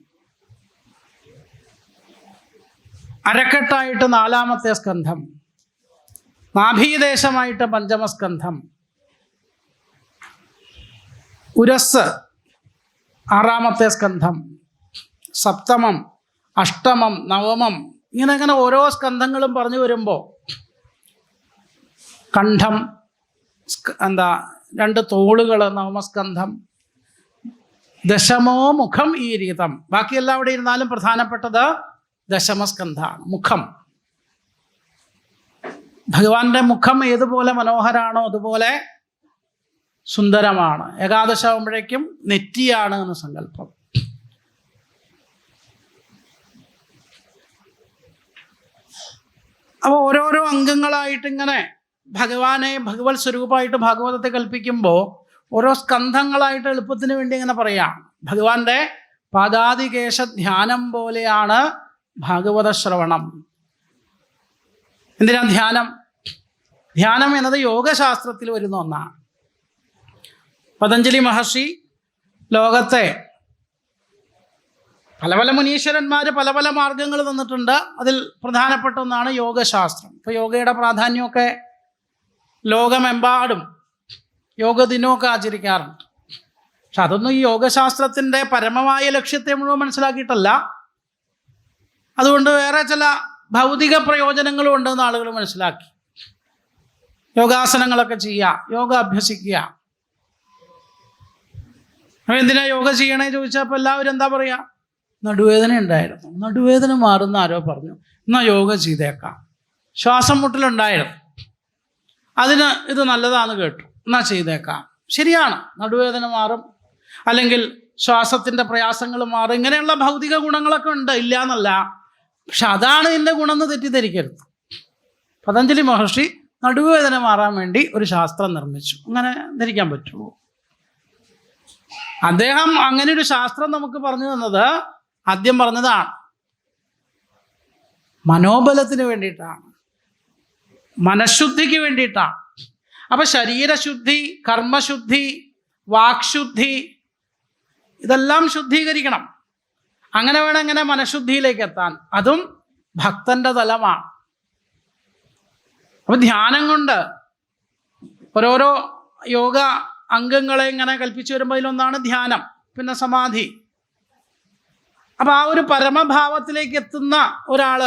അരക്കെട്ടായിട്ട് നാലാമത്തെ സ്കന്ധം, നാഭീദേശമായിട്ട് പഞ്ചമസ്കന്ധം, ഉരസ് ആറാമത്തെ സ്കന്ധം, സപ്തമം, അഷ്ടമം, നവമം, ഇങ്ങനെ ഓരോ സ്കന്ധങ്ങളും പറഞ്ഞു വരുമ്പോൾ കണ്ഠം, രണ്ട് തോളുകൾ നവമസ്കന്ധം, ദശമോ മുഖം ഈ രീതം. ബാക്കിയെല്ലാം അവിടെ ഇരുന്നാലും പ്രധാനപ്പെട്ടത് ദശമസ്കന്ധമാണ്, മുഖം. ഭഗവാന്റെ മുഖം ഏതുപോലെ മനോഹരാണോ അതുപോലെ സുന്ദരമാണ്. ഏകാദശാവുമ്പോഴേക്കും നെറ്റിയാണ് എന്ന് സങ്കല്പം. അപ്പോൾ ഓരോരോ അംഗങ്ങളായിട്ട് ഇങ്ങനെ ഭഗവാനെ ഭഗവത് സ്വരൂപമായിട്ട് ഭാഗവതത്തെ കൽപ്പിക്കുമ്പോൾ ഓരോ സ്കന്ധങ്ങളായിട്ട് എളുപ്പത്തിന് വേണ്ടി ഇങ്ങനെ പറയാം. ഭഗവാന്റെ പാദാദികേശ ധ്യാനം പോലെയാണ് ഭാഗവത ശ്രവണം. എന്തിനാ ധ്യാനം? ധ്യാനം എന്നത് യോഗശാസ്ത്രത്തിൽ വരുന്ന ഒന്നാണ്. പതഞ്ജലി മഹർഷി ലോകത്തെ പല പല മുനീശ്വരന്മാർ പല പല മാർഗങ്ങൾ തന്നിട്ടുണ്ട്. അതിൽ പ്രധാനപ്പെട്ട ഒന്നാണ് യോഗശാസ്ത്രം. ഇപ്പോൾ യോഗയുടെ പ്രാധാന്യമൊക്കെ ലോകമെമ്പാടും യോഗ ദിനമൊക്കെ ആചരിക്കാറുണ്ട്. പക്ഷെ അതൊന്നും ഈ യോഗശാസ്ത്രത്തിൻ്റെ പരമമായ ലക്ഷ്യത്തെ മുഴുവൻ മനസ്സിലാക്കിയിട്ടല്ല. അതുകൊണ്ട് വേറെ ചില ഭൗതിക പ്രയോജനങ്ങളും ഉണ്ടെന്ന് ആളുകൾ മനസ്സിലാക്കി. യോഗാസനങ്ങളൊക്കെ ചെയ്യുക, യോഗ അഭ്യസിക്കുക. അപ്പോൾ എന്തിനാ യോഗ ചെയ്യണേ ചോദിച്ചപ്പോൾ എല്ലാവരും എന്താ പറയുക? നടുവേദന ഉണ്ടായിരുന്നു, നടുവേദന മാറുന്ന ആരോ പറഞ്ഞു, എന്നാൽ യോഗ ചെയ്തേക്കാം. ശ്വാസം മുട്ടലുണ്ടായിരുന്നു, അതിന് ഇത് നല്ലതാണെന്ന് കേട്ടു, എന്നാൽ ചെയ്തേക്കാം. ശരിയാണ്, നടുവേദന മാറും, അല്ലെങ്കിൽ ശ്വാസത്തിൻ്റെ പ്രയാസങ്ങൾ മാറും. ഇങ്ങനെയുള്ള ഭൗതിക ഗുണങ്ങളൊക്കെ ഉണ്ട്, ഇല്ല എന്നല്ല. പക്ഷെ അതാണ് ഇതിൻ്റെ ഗുണമെന്ന് തെറ്റിദ്ധരിക്കരുത്. പതഞ്ജലി മഹർഷി നടുവേദന മാറാൻ വേണ്ടി ഒരു ശാസ്ത്രം നിർമ്മിച്ചു. അങ്ങനെ ധരിക്കാൻ പറ്റുമോ? അദ്ദേഹം അങ്ങനെ ഒരു ശാസ്ത്രം നമുക്ക് പറഞ്ഞു തന്നത് ആദ്യം പറഞ്ഞതാണ് മനോബലത്തിന് വേണ്ടിയിട്ടാണ്, മനഃശുദ്ധിക്ക് വേണ്ടിയിട്ടാണ്. അപ്പം ശരീരശുദ്ധി, കർമ്മശുദ്ധി, വാക്ശുദ്ധി, ഇതെല്ലാം ശുദ്ധീകരിക്കണം. അങ്ങനെ വേണം ഇങ്ങനെ മനഃശുദ്ധിയിലേക്ക് എത്താൻ. അതും ഭക്തൻ്റെ തലമാണ്. അപ്പം ധ്യാനം കൊണ്ട് ഓരോരോ യോഗ അംഗങ്ങളെ ഇങ്ങനെ കൽപ്പിച്ചു വരുമ്പോൾ അതിലൊന്നാണ് ധ്യാനം, പിന്നെ സമാധി. അപ്പം ആ ഒരു പരമഭാവത്തിലേക്ക് എത്തുന്ന ഒരാൾ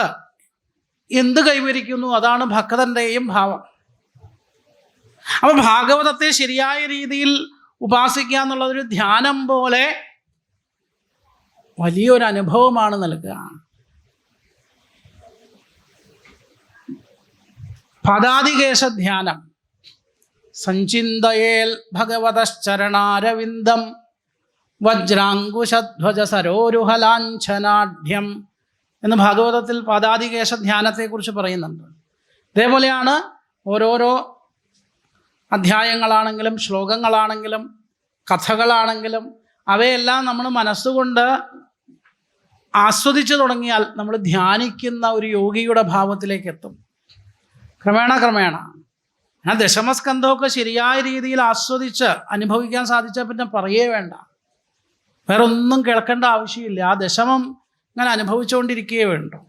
എന്ത് കൈവരിക്കുന്നു അതാണ് ഭക്തൻ്റെയും ഭാവം. അപ്പം ഭാഗവതത്തെ ശരിയായ രീതിയിൽ ഉപാസിക്കുക എന്നുള്ളതൊരു ധ്യാനം പോലെ വലിയൊരു അനുഭവമാണ് നൽകുക. പദാദികേശ ധ്യാനം. സഞ്ചിന്തയേൽ ഭഗവതശ്ചരണാരവിന്ദം വജ്രാങ്കുശധ്വജ സരോരുഹലാഞ്ചനാഢ്യം എന്ന് ഭാഗവതത്തിൽ പാദാദികേശ ധ്യാനത്തെക്കുറിച്ച് പറയുന്നുണ്ട്. ഇതേപോലെയാണ് ഓരോരോ അധ്യായങ്ങളാണെങ്കിലും ശ്ലോകങ്ങളാണെങ്കിലും കഥകളാണെങ്കിലും അവയെല്ലാം നമ്മൾ മനസ്സുകൊണ്ട് ആസ്വദിച്ചു തുടങ്ങിയാൽ നമ്മൾ ധ്യാനിക്കുന്ന ഒരു യോഗിയുടെ ഭാവത്തിലേക്ക് എത്തും. ക്രമേണ ആ ദശമസ്കന്ധമൊക്കെ ശരിയായ രീതിയിൽ ആസ്വദിച്ച് അനുഭവിക്കാൻ സാധിച്ചാൽ പിന്നെ പറയേ വേണ്ട, വേറെ ഒന്നും കേൾക്കേണ്ട ആവശ്യമില്ല. ആ ദശമം ഇങ്ങനെ അനുഭവിച്ചുകൊണ്ടിരിക്കുകയേ വേണ്ടു.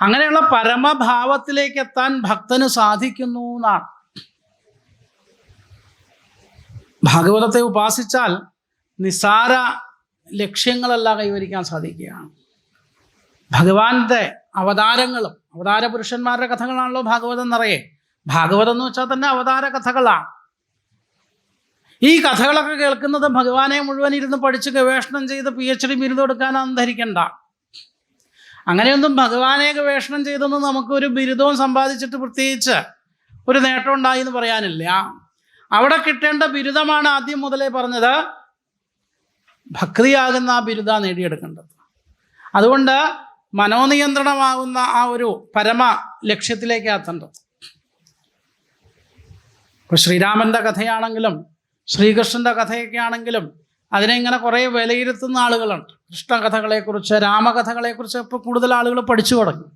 അങ്ങനെയുള്ള പരമഭാവത്തിലേക്ക് എത്താൻ ഭക്തന് സാധിക്കുന്നു എന്നാണ്. ഭാഗവതത്തെ ഉപാസിച്ചാൽ നിസ്സാര ലക്ഷ്യങ്ങളെല്ലാം കൈവരിക്കാൻ സാധിക്കുകയാണ്. ഭഗവാന്റെ അവതാരങ്ങളും അവതാര പുരുഷന്മാരുടെ കഥകളാണല്ലോ ഭാഗവതം നിറയെ. ഭാഗവതം എന്ന് വെച്ചാൽ തന്നെ അവതാര കഥകളാണ്. ഈ കഥകളൊക്കെ കേൾക്കുന്നത് ഭഗവാനെ മുഴുവൻ ഇരുന്ന് പഠിച്ച് ഗവേഷണം ചെയ്ത് PhD ബിരുദം എടുക്കാനാണെന്ന് ധരിക്കണ്ട. അങ്ങനെയൊന്നും ഭഗവാനെ ഗവേഷണം ചെയ്തൊന്നും നമുക്കൊരു ബിരുദവും സമ്പാദിച്ചിട്ട് പ്രത്യേകിച്ച് ഒരു നേട്ടം ഉണ്ടായി എന്ന് പറയാനില്ല. അവിടെ കിട്ടേണ്ട ബിരുദമാണ് ആദ്യം മുതലേ പറഞ്ഞത്, ഭക്തിയാകുന്ന ആ ബിരുദ നേടിയെടുക്കേണ്ടത്. അതുകൊണ്ട് മനോനിയന്ത്രണമാകുന്ന ആ ഒരു പരമ ലക്ഷ്യത്തിലേക്ക് എത്തേണ്ടത്. ഇപ്പോൾ ശ്രീരാമൻ്റെ കഥയാണെങ്കിലും ശ്രീകൃഷ്ണൻ്റെ കഥയൊക്കെ ആണെങ്കിലും അതിനെ ഇങ്ങനെ കുറേ വിലയിരുത്തുന്ന ആളുകളുണ്ട്. കൃഷ്ണകഥകളെക്കുറിച്ച് രാമകഥകളെക്കുറിച്ച് ഇപ്പോൾ കൂടുതൽ ആളുകൾ പഠിച്ചു തുടങ്ങി.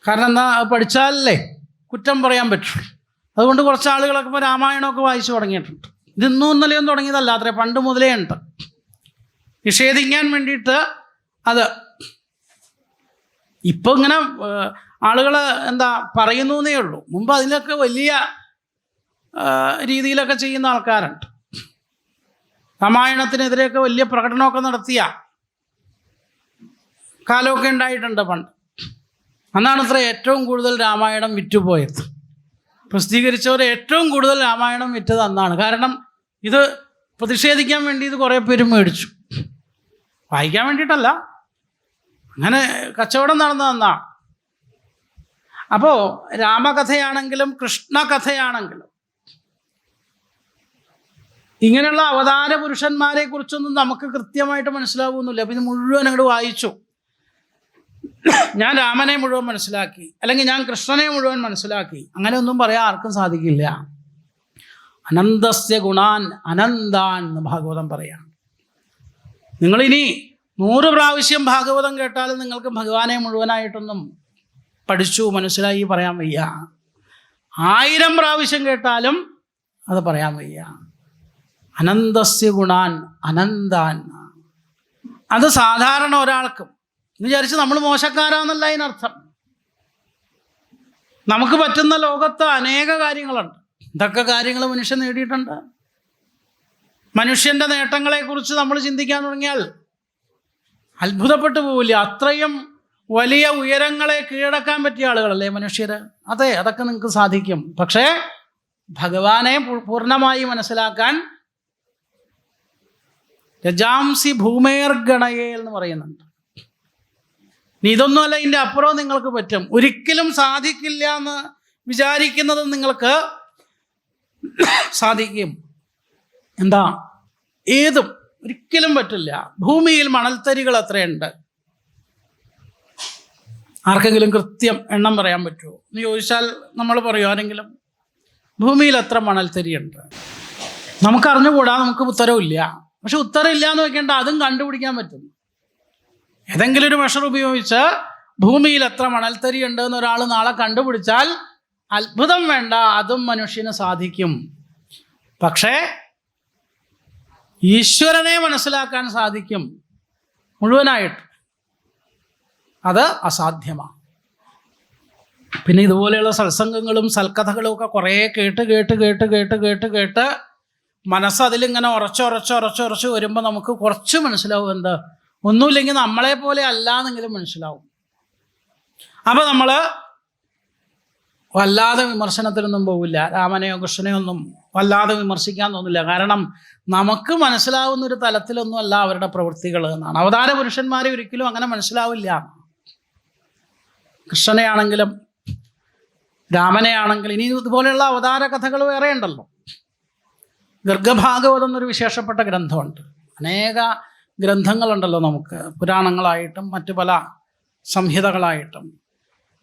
കാരണം എന്താ, പഠിച്ചാലല്ലേ കുറ്റം പറയാൻ പറ്റും. അതുകൊണ്ട് കുറച്ച് ആളുകളൊക്കെ ഇപ്പോൾ രാമായണമൊക്കെ വായിച്ചു തുടങ്ങിയിട്ടുണ്ട്. ഇതിന്നും ഇന്നലെയും തുടങ്ങിയതല്ല, അത്രേ പണ്ട് മുതലേ ഉണ്ട്. നിഷേധിക്കാൻ വേണ്ടിയിട്ട് അത് ഇപ്പോൾ ഇങ്ങനെ ആളുകൾ എന്താ പറയുന്നു എന്നേ ഉള്ളൂ. മുമ്പ് അതിലൊക്കെ വലിയ രീതിയിലൊക്കെ ചെയ്യുന്ന ആൾക്കാരുണ്ട്. രാമായണത്തിനെതിരെയൊക്കെ വലിയ പ്രകടനമൊക്കെ നടത്തിയ കാലമൊക്കെ ഉണ്ടായിട്ടുണ്ട് പണ്ട്. അന്നാണ് അത്ര ഏറ്റവും കൂടുതൽ രാമായണം വിറ്റുപോയത്. പ്രസിദ്ധീകരിച്ചവർ ഏറ്റവും കൂടുതൽ രാമായണം വിറ്റത് അന്നാണ്. കാരണം ഇത് പ്രതിഷേധിക്കാൻ വേണ്ടി ഇത് കുറേ പേര് മേടിച്ചു, വായിക്കാൻ വേണ്ടിയിട്ടല്ല, അങ്ങനെ കച്ചവടം നടന്നതെന്നാണ്. അപ്പോൾ രാമകഥയാണെങ്കിലും കൃഷ്ണകഥയാണെങ്കിലും ഇങ്ങനെയുള്ള അവതാര പുരുഷന്മാരെ കുറിച്ചൊന്നും നമുക്ക് കൃത്യമായിട്ട് മനസ്സിലാവുന്നില്ല. അപ്പം ഇത് മുഴുവൻ അങ്ങോട്ട് വായിച്ചു, ഞാൻ രാമനെ മുഴുവൻ മനസ്സിലാക്കി, അല്ലെങ്കിൽ ഞാൻ കൃഷ്ണനെ മുഴുവൻ മനസ്സിലാക്കി, അങ്ങനെയൊന്നും പറയാൻ ആർക്കും സാധിക്കില്ല. അനന്തസ്യ ഗുണാൻ അനന്താൻ എന്ന് ഭാഗവതം പറയാം. നിങ്ങളിനി 100 പ്രാവശ്യം ഭാഗവതം കേട്ടാലും നിങ്ങൾക്ക് ഭഗവാനെ മുഴുവനായിട്ടൊന്നും പഠിച്ചു മനസ്സിലായി പറയാൻ വയ്യ. 1000 പ്രാവശ്യം കേട്ടാലും അത് പറയാൻ വയ്യ. അനന്തസ്യ ഗുണാൻ അനന്താൻ. അത് സാധാരണ ഒരാൾക്കും എന്ന് വിചാരിച്ച് നമ്മൾ മോശക്കാരാന്നല്ല അതിനർത്ഥം. നമുക്ക് പറ്റുന്ന ലോകത്ത് അനേക കാര്യങ്ങളുണ്ട്. ഇതൊക്കെ കാര്യങ്ങൾ മനുഷ്യൻ നേടിയിട്ടുണ്ട്. മനുഷ്യൻ്റെ നേട്ടങ്ങളെക്കുറിച്ച് നമ്മൾ ചിന്തിക്കാൻ തുടങ്ങിയാൽ അത്ഭുതപ്പെട്ടു പോവില്ല. അത്രയും വലിയ ഉയരങ്ങളെ കീഴടക്കാൻ പറ്റിയ ആളുകളല്ലേ മനുഷ്യർ. അതെ, അതൊക്കെ നിങ്ങൾക്ക് സാധിക്കും. പക്ഷേ ഭഗവാനെ പൂർണ്ണമായി മനസ്സിലാക്കാൻ രജാംസി ഭൂമേർഗണയേ എന്ന് പറയുന്നുണ്ട്. ഇനി ഇതൊന്നുമല്ല, ഇതിൻ്റെ അപ്പുറം നിങ്ങൾക്ക് പറ്റും. ഒരിക്കലും സാധിക്കില്ല എന്ന് വിചാരിക്കുന്നത് നിങ്ങൾക്ക് സാധിക്കും. എന്താ? ഏതും ഒരിക്കലും പറ്റില്ല. ഭൂമിയിൽ മണൽത്തരികൾ എത്രയുണ്ട്? ആർക്കെങ്കിലും കൃത്യം എണ്ണം പറയാൻ പറ്റുമോ എന്ന് ചോദിച്ചാൽ നമ്മൾ പറയും, ആരെങ്കിലും? ഭൂമിയിൽ എത്ര മണൽത്തരിയുണ്ട് നമുക്കറിഞ്ഞുകൂടാ, നമുക്ക് ഉത്തരവില്ല. പക്ഷെ ഉത്തരവില്ല എന്ന് വെക്കേണ്ട, അതും കണ്ടുപിടിക്കാൻ പറ്റും. ഏതെങ്കിലും ഒരു മെഷർ ഉപയോഗിച്ച് ഭൂമിയിൽ എത്ര മണൽത്തരി ഉണ്ട് എന്ന് ഒരാൾ നാളെ കണ്ടുപിടിച്ചാൽ അത്ഭുതം വേണ്ട, അതും മനുഷ്യന് സാധിക്കും. പക്ഷേ ഈശ്വരനെ മനസ്സിലാക്കാൻ സാധിക്കും മുഴുവനായിട്ട്, അത് അസാധ്യമാണ്. പിന്നെ ഇതുപോലെയുള്ള സത്സംഗങ്ങളും സൽക്കഥകളും ഒക്കെ കുറേ കേട്ട് കേട്ട് കേട്ട് കേട്ട് കേട്ട് കേട്ട് മനസ്സതിലിങ്ങനെ ഉറച്ച് വരുമ്പോൾ നമുക്ക് കുറച്ച് മനസ്സിലാവും. എന്താ, ഒന്നുമില്ലെങ്കിൽ നമ്മളെ പോലെ അല്ല എന്നെങ്കിലും മനസ്സിലാവും. അപ്പോൾ നമ്മൾ വല്ലാതെ വിമർശനത്തിനൊന്നും പോവില്ല. രാമനെയോ കൃഷ്ണനെയോ ഒന്നും വല്ലാതെ വിമർശിക്കാൻ തോന്നില്ല. കാരണം നമുക്ക് മനസ്സിലാവുന്ന ഒരു തലത്തിലൊന്നും അല്ല അവരുടെ പ്രവൃത്തികൾ എന്നാണ്. അവതാര പുരുഷന്മാരെ ഒരിക്കലും അങ്ങനെ മനസ്സിലാവില്ല. കൃഷ്ണനെ ആണെങ്കിലും രാമനെ ആണെങ്കിലും ഇനി ഇതുപോലെയുള്ള അവതാര കഥകൾ വേറെ ഉണ്ടല്ലോ. ഗർഗഭാഗവതം എന്നൊരു വിശേഷപ്പെട്ട ഗ്രന്ഥമുണ്ട്. അനേക ഗ്രന്ഥങ്ങളുണ്ടല്ലോ നമുക്ക്, പുരാണങ്ങളായിട്ടും മറ്റു പല സംഹിതകളായിട്ടും.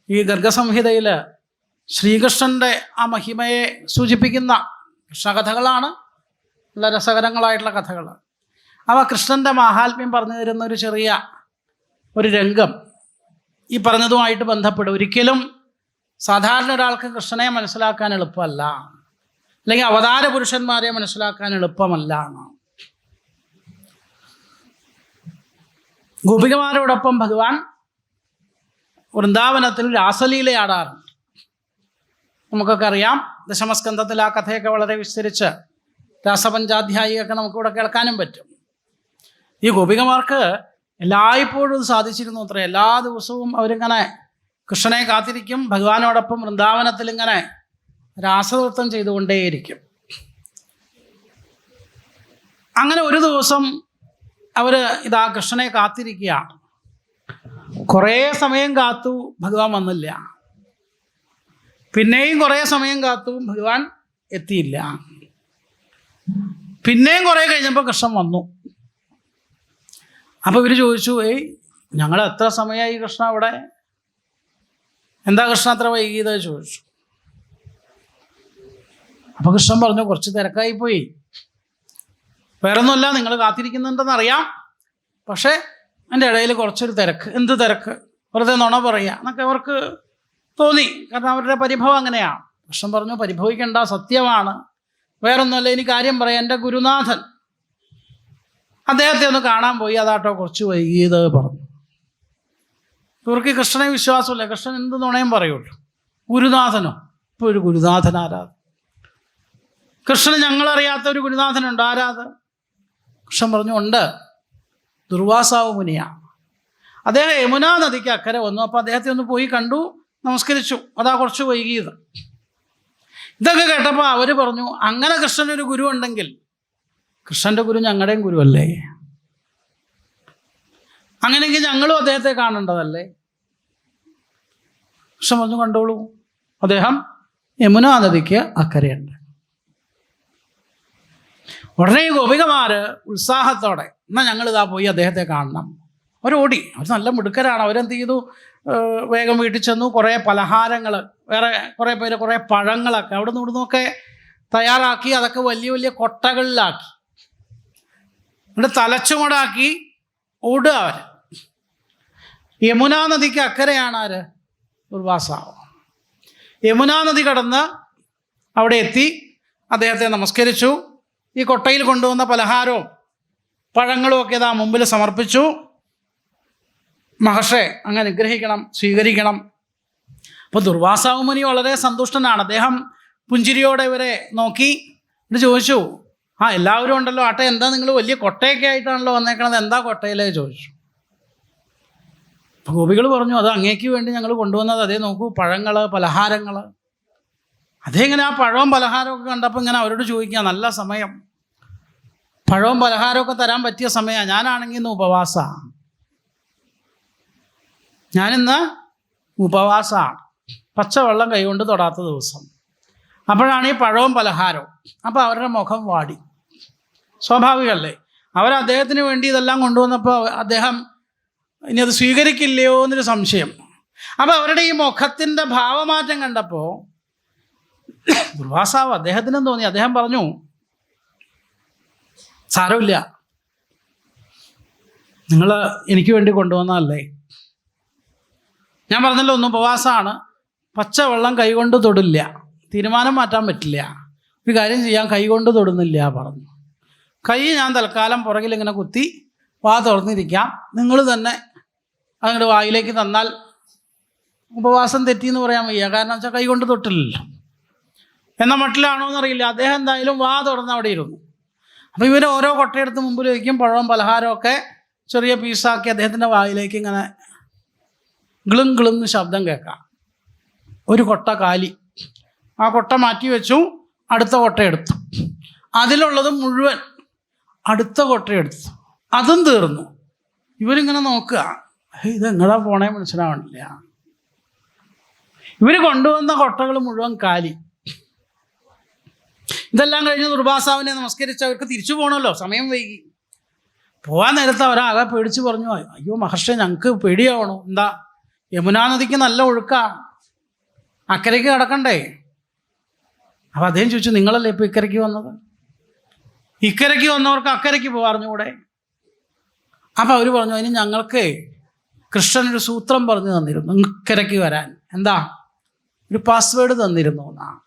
ഈ ഗർഗസംഹിതയിൽ ശ്രീകൃഷ്ണൻ്റെ ആ മഹിമയെ സൂചിപ്പിക്കുന്ന കൃഷ്ണകഥകളാണ്, നല്ല രസകരങ്ങളായിട്ടുള്ള കഥകൾ. അവ കൃഷ്ണൻ്റെ മാഹാത്മ്യം പറഞ്ഞു തരുന്ന ഒരു ചെറിയ ഒരു രംഗം ഈ പറഞ്ഞതുമായിട്ട് ബന്ധപ്പെടും. ഒരിക്കലും സാധാരണ ഒരാൾക്ക് കൃഷ്ണനെ മനസ്സിലാക്കാൻ എളുപ്പമല്ല, അല്ലെങ്കിൽ അവതാര പുരുഷന്മാരെ മനസ്സിലാക്കാൻ എളുപ്പമല്ല. ഗോപികമാരോടൊപ്പം ഭഗവാൻ വൃന്ദാവനത്തിൽ രാസലീലയാടാറുണ്ട്. നമുക്കൊക്കെ അറിയാം, ദശമസ്കന്ധത്തിൽ ആ കഥയൊക്കെ വളരെ വിസ്തരിച്ച് രാസപഞ്ചാധ്യായിയൊക്കെ നമുക്കിവിടെ കേൾക്കാനും പറ്റും. ഈ ഗോപികമാർക്ക് എല്ലായ്പ്പോഴും സാധിച്ചിരുന്നു അത്ര. എല്ലാ ദിവസവും അവരിങ്ങനെ കൃഷ്ണനെ കാത്തിരിക്കും, ഭഗവാനോടൊപ്പം വൃന്ദാവനത്തിൽ ഇങ്ങനെ രാസനൃത്തം ചെയ്തുകൊണ്ടേയിരിക്കും. അങ്ങനെ ഒരു ദിവസം അവർ ഇതാ കൃഷ്ണനെ കാത്തിരിക്കുകയാണ്. കുറേ സമയം കാത്തു, ഭഗവാൻ വന്നില്ല. പിന്നെയും കുറേ സമയം കാത്തു, ഭഗവാൻ എത്തിയില്ല. പിന്നെയും കുറേ കഴിഞ്ഞപ്പോൾ കൃഷ്ണൻ വന്നു. അപ്പോൾ ഇവർ ചോദിച്ചു, ഞങ്ങൾ എത്ര സമയമായി കൃഷ്ണ ഇവിടെ, എന്താ കൃഷ്ണ അത്ര വൈകിയത് ചോദിച്ചു. അപ്പോൾ കൃഷ്ണൻ പറഞ്ഞു, കുറച്ച് തിരക്കായിപ്പോയി. വേറൊന്നുമല്ല, നിങ്ങൾ കാത്തിരിക്കുന്നുണ്ടെന്നറിയാം, പക്ഷേ എൻ്റെ ഇടയിൽ കുറച്ചൊരു തിരക്ക്. എന്ത് തിരക്ക്, വെറുതെ നുണ പറയുക എന്നൊക്കെ അവർക്ക് തോന്നി. കാരണം അവരുടെ പരിഭവം അങ്ങനെയാണ്. കൃഷ്ണൻ പറഞ്ഞു, പരിഭവിക്കേണ്ട, സത്യമാണ്, വേറൊന്നുമല്ല, ഇനി കാര്യം പറയാം. എൻ്റെ ഗുരുനാഥൻ അദ്ദേഹത്തെ ഒന്ന് കാണാൻ പോയി, അതാട്ടോ കുറച്ച് വൈകിയത് പറഞ്ഞു. ഇവർക്ക് കൃഷ്ണനെ വിശ്വാസമില്ല. കൃഷ്ണൻ എന്ത് നുണയും പറയുള്ളൂ. ഗുരുനാഥനോ? ഇപ്പോൾ ഒരു ഗുരുനാഥൻ ആരാത്? കൃഷ്ണന് ഞങ്ങളറിയാത്ത ഒരു ഗുരുനാഥനുണ്ട്, ആരാത്? കൃഷ്ണൻ പറഞ്ഞു, ഉണ്ട്, ദുർവാസാവ് മുനിയാണ്. അദ്ദേഹം യമുനാ നദിക്ക് അക്കരെ വന്നു. അപ്പോൾ അദ്ദേഹത്തെ ഒന്ന് പോയി കണ്ടു, നമസ്കരിച്ചു, അതാ കുറച്ച് വൈകിയത്. ഇതൊക്കെ കേട്ടപ്പോൾ അവർ പറഞ്ഞു, അങ്ങനെ കൃഷ്ണനൊരു ഗുരു ഉണ്ടെങ്കിൽ കൃഷ്ണൻ്റെ ഗുരു ഞങ്ങളുടെയും ഗുരുവല്ലേ? അങ്ങനെയെങ്കിൽ ഞങ്ങളും അദ്ദേഹത്തെ കാണേണ്ടതല്ലേ? കൃഷ്ണൻ പറഞ്ഞു, കണ്ടോളൂ, അദ്ദേഹം യമുനാ നദിക്ക് അക്കരയുണ്ട്. ഉടനെ ഈ ഗോപികമാർ ഉത്സാഹത്തോടെ, എന്നാൽ ഞങ്ങളിതാ പോയി അദ്ദേഹത്തെ കാണണം. അവരോടി. അവർ നല്ല മിടുക്കരാണ്. അവരെന്ത് ചെയ്തു, വേഗം വീട്ടിൽ ചെന്നു. കുറേ പലഹാരങ്ങൾ, വേറെ കുറേ പേര് കുറേ പഴങ്ങളൊക്കെ അവിടെ നിന്ന് ഇവിടുന്നൊക്കെ തയ്യാറാക്കി, അതൊക്കെ വലിയ വലിയ കൊട്ടകളിലാക്കി, എന്നിട്ട് തലച്ചുമടാക്കി ഓടുക അവർ. യമുനാ നദിക്ക് അക്കരെയാണ് ആര്? ദുർവാസാവ്. യമുനാ നദി കടന്ന് അവിടെ എത്തി, അദ്ദേഹത്തെ നമസ്കരിച്ചു. ഈ കൊട്ടയിൽ കൊണ്ടുവന്ന പലഹാരവും പഴങ്ങളും ഒക്കെ ഇതാ മുമ്പിൽ സമർപ്പിച്ചു. മഹർഷേ, അങ്ങ് അനുഗ്രഹിക്കണം, സ്വീകരിക്കണം. അപ്പോൾ ദുർവാസാവ് മുനി വളരെ സന്തുഷ്ടനാണ്. അദ്ദേഹം പുഞ്ചിരിയോടെ ഇവരെ നോക്കി എന്നിട്ട് ചോദിച്ചു, എല്ലാവരും ഉണ്ടല്ലോ, ആട്ടെ, എന്താ നിങ്ങൾ വലിയ കൊട്ടയൊക്കെ ആയിട്ടാണല്ലോ വന്നേക്കണത്, എന്താ കൊട്ടയിലേ ചോദിച്ചു. അപ്പോൾ ഗോപികൾ പറഞ്ഞു, അത് അങ്ങേക്ക് വേണ്ടി ഞങ്ങൾ കൊണ്ടുവന്നത്. അതേ നോക്കൂ, പഴങ്ങൾ, പലഹാരങ്ങൾ. അതേങ്ങനെ ആ പഴവും പലഹാരമൊക്കെ കണ്ടപ്പോൾ ഇങ്ങനെ അവരോട് ചോദിക്കുക, നല്ല സമയം, പഴവും പലഹാരമൊക്കെ തരാൻ പറ്റിയ സമയമാണ്. ഞാനാണെങ്കിൽ ഇന്ന് ഉപവാസമാണ്, ഞാനിന്ന് ഉപവാസമാണ്, പച്ചവെള്ളം കൈകൊണ്ട് തൊടാത്ത ദിവസം. അപ്പോഴാണ് ഈ പഴവും പലഹാരവും. അപ്പോൾ അവരുടെ മുഖം വാടി. സ്വാഭാവികമല്ലേ? അവർ അദ്ദേഹത്തിന് വേണ്ടി ഇതെല്ലാം കൊണ്ടുവന്നപ്പോൾ അദ്ദേഹം ഇനി അത് സ്വീകരിക്കില്ലയോ എന്നൊരു സംശയം. അപ്പോൾ അവരുടെ ഈ മുഖത്തിൻ്റെ ഭാവമാറ്റം കണ്ടപ്പോൾ ദുർവാസാവ് അദ്ദേഹത്തിനും തോന്നി. അദ്ദേഹം പറഞ്ഞു, സാരമില്ല, നിങ്ങൾ എനിക്ക് വേണ്ടി കൊണ്ടുവന്നതല്ലേ. ഞാൻ പറഞ്ഞല്ലോ, ഒന്ന് ഉപവാസമാണ്, പച്ചവെള്ളം കൈകൊണ്ട് തൊടില്ല, തീരുമാനം മാറ്റാൻ പറ്റില്ല, ഒരു കാര്യം ചെയ്യാൻ കൈകൊണ്ട് തൊടുന്നില്ല പറഞ്ഞു. കൈ ഞാൻ തൽക്കാലം പുറകിൽ ഇങ്ങനെ കുത്തി വാ തുറന്നിരിക്കാം, നിങ്ങൾ തന്നെ അങ്ങോട്ട് വായിലേക്ക് തന്നാൽ ഉപവാസം തെറ്റിയെന്ന് പറയാൻ വയ്യ, കാരണം വെച്ചാൽ കൈ കൊണ്ട് തൊട്ടില്ലല്ലോ. എന്ന മട്ടിലാണോ എന്നറിയില്ല. അദ്ദേഹം എന്തായാലും വാ തുറന്ന് അവിടെ ഇരുന്നു. അപ്പോൾ ഇവർ ഓരോ കൊട്ടയെടുത്ത് മുമ്പിൽ വയ്ക്കും, പഴവും പലഹാരമൊക്കെ ചെറിയ പീസാക്കി അദ്ദേഹത്തിൻ്റെ വായിലേക്ക് ഇങ്ങനെ ഗിളും ഗിളുന്ന് ശബ്ദം കേൾക്കാം. ഒരു കൊട്ട കാലി. ആ കൊട്ട മാറ്റി വെച്ചു, അടുത്ത കൊട്ട എടുത്തു. അതിലുള്ളത് മുഴുവൻ അടുത്ത കൊട്ട എടുത്തു, അതും തീർന്നു. ഇവരിങ്ങനെ നോക്കുക, ഇതെങ്ങടാ പോണേ മനസ്സിലാവണില്ല. ഇവർ കൊണ്ടുവന്ന കൊട്ടകൾ മുഴുവൻ കാലി. ഇതെല്ലാം കഴിഞ്ഞ് ദുർവാസാവിനെ നമസ്കരിച്ച് അവർക്ക് തിരിച്ചു പോകണമല്ലോ, സമയം വൈകി. പോകാൻ നേരത്ത് അവരാകെ പേടിച്ച് പറഞ്ഞു, അയ്യോ മഹർഷി, ഞങ്ങൾക്ക് പേടിയാവണു. എന്താ? യമുനാ നദിക്ക് നല്ല ഒഴുക്കാണ്, അക്കരയ്ക്ക് കിടക്കണ്ടേ? അപ്പം അദ്ദേഹം ചോദിച്ചു, നിങ്ങളല്ലേ ഇപ്പോൾ ഇക്കരയ്ക്ക് വന്നത്? ഇക്കരയ്ക്ക് വന്നവർക്ക് അക്കരയ്ക്ക് പോകാറിഞ്ഞൂടെ? അപ്പം അവർ പറഞ്ഞു, അതിന് ഞങ്ങൾക്ക് കൃഷ്ണനൊരു സൂത്രം പറഞ്ഞു തന്നിരുന്നു ഇക്കരയ്ക്ക് വരാൻ. എന്താ? ഒരു പാസ്വേഡ് തന്നിരുന്നു എന്നാണ്.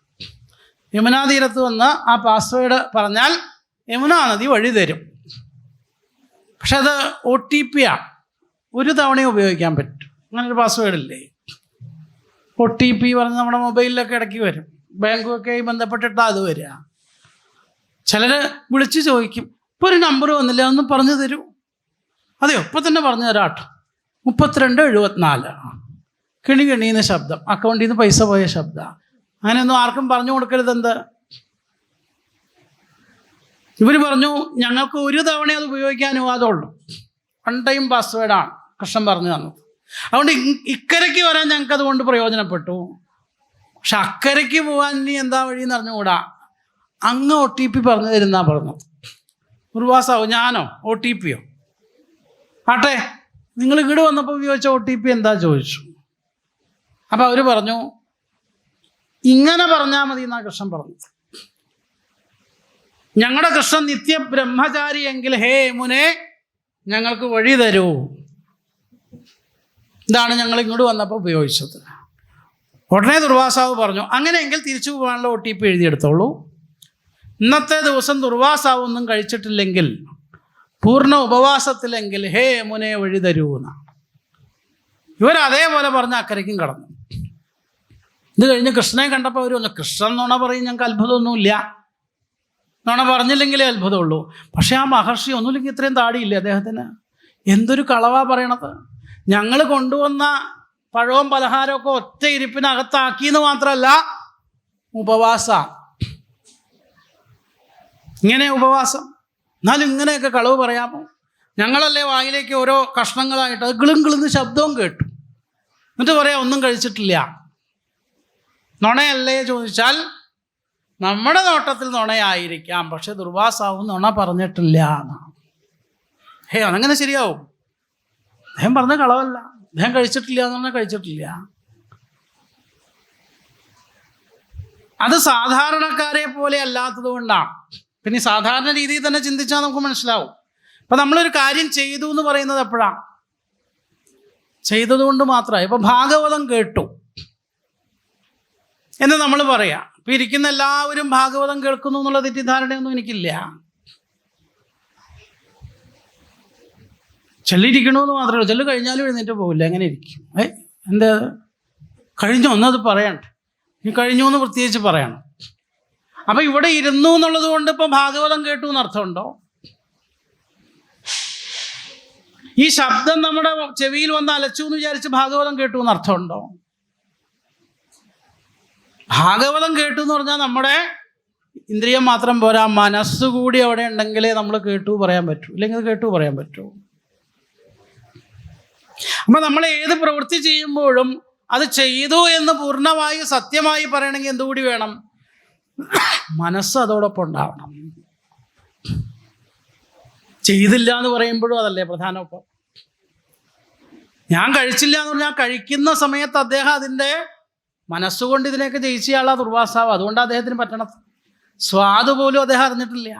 യമുനാ തീരത്ത് വന്ന് ആ പാസ്വേഡ് പറഞ്ഞാൽ യമുനാ നദി വഴി തരും. പക്ഷെ അത് OTP-ആണ്, ഒരു തവണയും ഉപയോഗിക്കാൻ പറ്റും. അങ്ങനൊരു പാസ്വേഡില്ലേ? OTP പറഞ്ഞ് നമ്മുടെ മൊബൈലിലൊക്കെ ഇടയ്ക്ക് വരും, ബാങ്കൊക്കെ ബന്ധപ്പെട്ടിട്ടാണ് അത് വരിക. ചിലർ വിളിച്ച് ചോദിക്കും, ഇപ്പോൾ ഒരു നമ്പർ വന്നില്ല, ഒന്ന് പറഞ്ഞു തരൂ. അതെയോ, ഇപ്പം തന്നെ പറഞ്ഞു തരാട്ടോ. 3274 കിണി കിണീന്ന് ശബ്ദം, അക്കൗണ്ടിൽ നിന്ന് പൈസ പോയ ശബ്ദം. അങ്ങനെയൊന്നും ആർക്കും പറഞ്ഞു കൊടുക്കരുത്. എന്ത്? ഇവർ പറഞ്ഞു, ഞങ്ങൾക്ക് ഒരു തവണ അത് ഉപയോഗിക്കാൻ അനുവാദമുള്ളൂ, 1 ടൈം പാസ്വേഡാണ് കൃഷ്ണൻ പറഞ്ഞു തന്നത്. അതുകൊണ്ട് ഇക്കരയ്ക്ക് വരാൻ ഞങ്ങൾക്ക് അതുകൊണ്ട് പ്രയോജനപ്പെട്ടു. പക്ഷെ അക്കരയ്ക്ക് പോകാൻ ഇനി എന്താ വഴിയെന്ന് അറിഞ്ഞുകൂടാ. അങ്ങ് OTP പറഞ്ഞു തരുന്നാ പറഞ്ഞു. ദുർവാസാവോ? ഞാനോ? OTP-യോ? ആട്ടെ, നിങ്ങൾ ഇങ്ങോട്ട് വന്നപ്പോൾ ഉപയോഗിച്ച OTP എന്താ ചോദിച്ചു. അപ്പം അവർ പറഞ്ഞു, ഇങ്ങനെ പറഞ്ഞാൽ മതി എന്നാ കൃഷ്ണൻ പറഞ്ഞു. ഞങ്ങളുടെ കൃഷ്ണൻ നിത്യ ബ്രഹ്മചാരി എങ്കിൽ ഹേ യമുനെ ഞങ്ങൾക്ക് വഴി തരൂ. ഇതാണ് ഞങ്ങൾ ഇങ്ങോട്ട് വന്നപ്പോൾ ഉപയോഗിച്ചത്. ഉടനെ ദുർവാസാവ് പറഞ്ഞു, അങ്ങനെയെങ്കിൽ തിരിച്ചു പോകാനുള്ള OTP എഴുതിയെടുത്തോളൂ. ഇന്നത്തെ ദിവസം ദുർവാസാവ് ഒന്നും കഴിച്ചിട്ടില്ലെങ്കിൽ, പൂർണ്ണ ഉപവാസത്തിലെങ്കിൽ ഹേ യമുനെ വഴി തരൂ എന്നാണ്. ഇവരതേപോലെ പറഞ്ഞ് അക്കരയ്ക്കും കടന്നു. ഇത് കഴിഞ്ഞ് കൃഷ്ണനെ കണ്ടപ്പോൾ അവർ പറഞ്ഞു, കൃഷ്ണൻ നുണ പറയും, ഞങ്ങൾക്ക് അത്ഭുതമൊന്നുമില്ല, നുണ പറഞ്ഞില്ലെങ്കിലേ അത്ഭുതമുള്ളൂ. പക്ഷേ ആ മഹർഷി ഒന്നുമില്ലെങ്കിൽ ഇത്രയും താടിയില്ലേ അദ്ദേഹത്തിന്? എന്തൊരു കളവാ പറയണത്. ഞങ്ങൾ കൊണ്ടുവന്ന പഴവും പലഹാരമൊക്കെ ഒറ്റ ഇരിപ്പിനകത്താക്കിയെന്ന് മാത്രമല്ല, ഉപവാസ. ഇങ്ങനെ ഉപവാസം. എന്നാലും ഇങ്ങനെയൊക്കെ കളവ് പറയാമോ? ഞങ്ങളല്ലേ വായിലേക്ക് ഓരോ കഷ്ണങ്ങളായിട്ട് അത് കിളുന്ന് ശബ്ദവും കേട്ടു, എന്നിട്ട് പറയാം ഒന്നും കഴിച്ചിട്ടില്ല. നുണയല്ലേ ചോദിച്ചാൽ നമ്മുടെ നോട്ടത്തിൽ നുണയായിരിക്കാം, പക്ഷെ ദുർവാസാവും നുണ പറഞ്ഞിട്ടില്ല എന്നാണ്. അതങ്ങനെ ശരിയാവും? അദ്ദേഹം പറഞ്ഞ കളവല്ല. അദ്ദേഹം കഴിച്ചിട്ടില്ല എന്ന് പറഞ്ഞാൽ കഴിച്ചിട്ടില്ല. അത് സാധാരണക്കാരെ പോലെ അല്ലാത്തത് കൊണ്ടാണ്. പിന്നെ സാധാരണ രീതിയിൽ തന്നെ ചിന്തിച്ചാൽ നമുക്ക് മനസ്സിലാവും. ഇപ്പം നമ്മളൊരു കാര്യം ചെയ്തു എന്ന് പറയുന്നത് എപ്പോഴാണ്? ചെയ്തതുകൊണ്ട് മാത്രമായി. ഇപ്പം ഭാഗവതം കേട്ടു എന്ന് നമ്മൾ പറയാം. ഇപ്പം ഇരിക്കുന്ന എല്ലാവരും ഭാഗവതം കേൾക്കുന്നു എന്നുള്ള തെറ്റിദ്ധാരണയൊന്നും എനിക്കില്ല. ചെല്ലിരിക്കണമെന്ന് മാത്രമേ ഉള്ളൂ. ചെല്ലു കഴിഞ്ഞാലും എഴുന്നേറ്റ് പോകില്ല, എങ്ങനെ ഇരിക്കും. എന്താ കഴിഞ്ഞു ഒന്നത് പറയണ്ട, ഇനി കഴിഞ്ഞു എന്ന് പ്രത്യേകിച്ച് പറയണം. അപ്പം ഇവിടെ ഇരുന്നു എന്നുള്ളത് കൊണ്ട് ഇപ്പം ഭാഗവതം കേട്ടു എന്നർത്ഥമുണ്ടോ? ഈ ശബ്ദം നമ്മുടെ ചെവിയിൽ വന്ന് അലച്ചു എന്ന് വിചാരിച്ച് ഭാഗവതം കേട്ടു എന്നർത്ഥമുണ്ടോ? ഭാഗവതം കേട്ടു എന്ന് പറഞ്ഞാൽ നമ്മുടെ ഇന്ദ്രിയം മാത്രം പോരാ, മനസ്സുകൂടി അവിടെ ഉണ്ടെങ്കിലേ നമ്മൾ കേട്ടു പറയാൻ പറ്റൂ, ഇല്ലെങ്കിൽ കേട്ടു പറയാൻ പറ്റൂ. അപ്പം നമ്മൾ ഏത് പ്രവൃത്തി ചെയ്യുമ്പോഴും അത് ചെയ്തു എന്ന് പൂർണ്ണമായി സത്യമായി പറയണമെങ്കിൽ എന്തുകൂടി വേണം? മനസ്സ് അതോടൊപ്പം ഉണ്ടാവണം. ചെയ്തില്ല എന്ന് പറയുമ്പോഴും അതല്ലേ പ്രധാനപ്പം. ഞാൻ കഴിച്ചില്ല എന്ന് പറഞ്ഞാൽ കഴിക്കുന്ന സമയത്ത് അദ്ദേഹം അതിൻ്റെ മനസ്സുകൊണ്ട് ഇതിനെയൊക്കെ ജയിച്ചയാളാ ദുർവാസാവ്. അതുകൊണ്ട് അദ്ദേഹത്തിന് പറ്റണത്. സ്വാദ് പോലും അദ്ദേഹം അറിഞ്ഞിട്ടില്ല.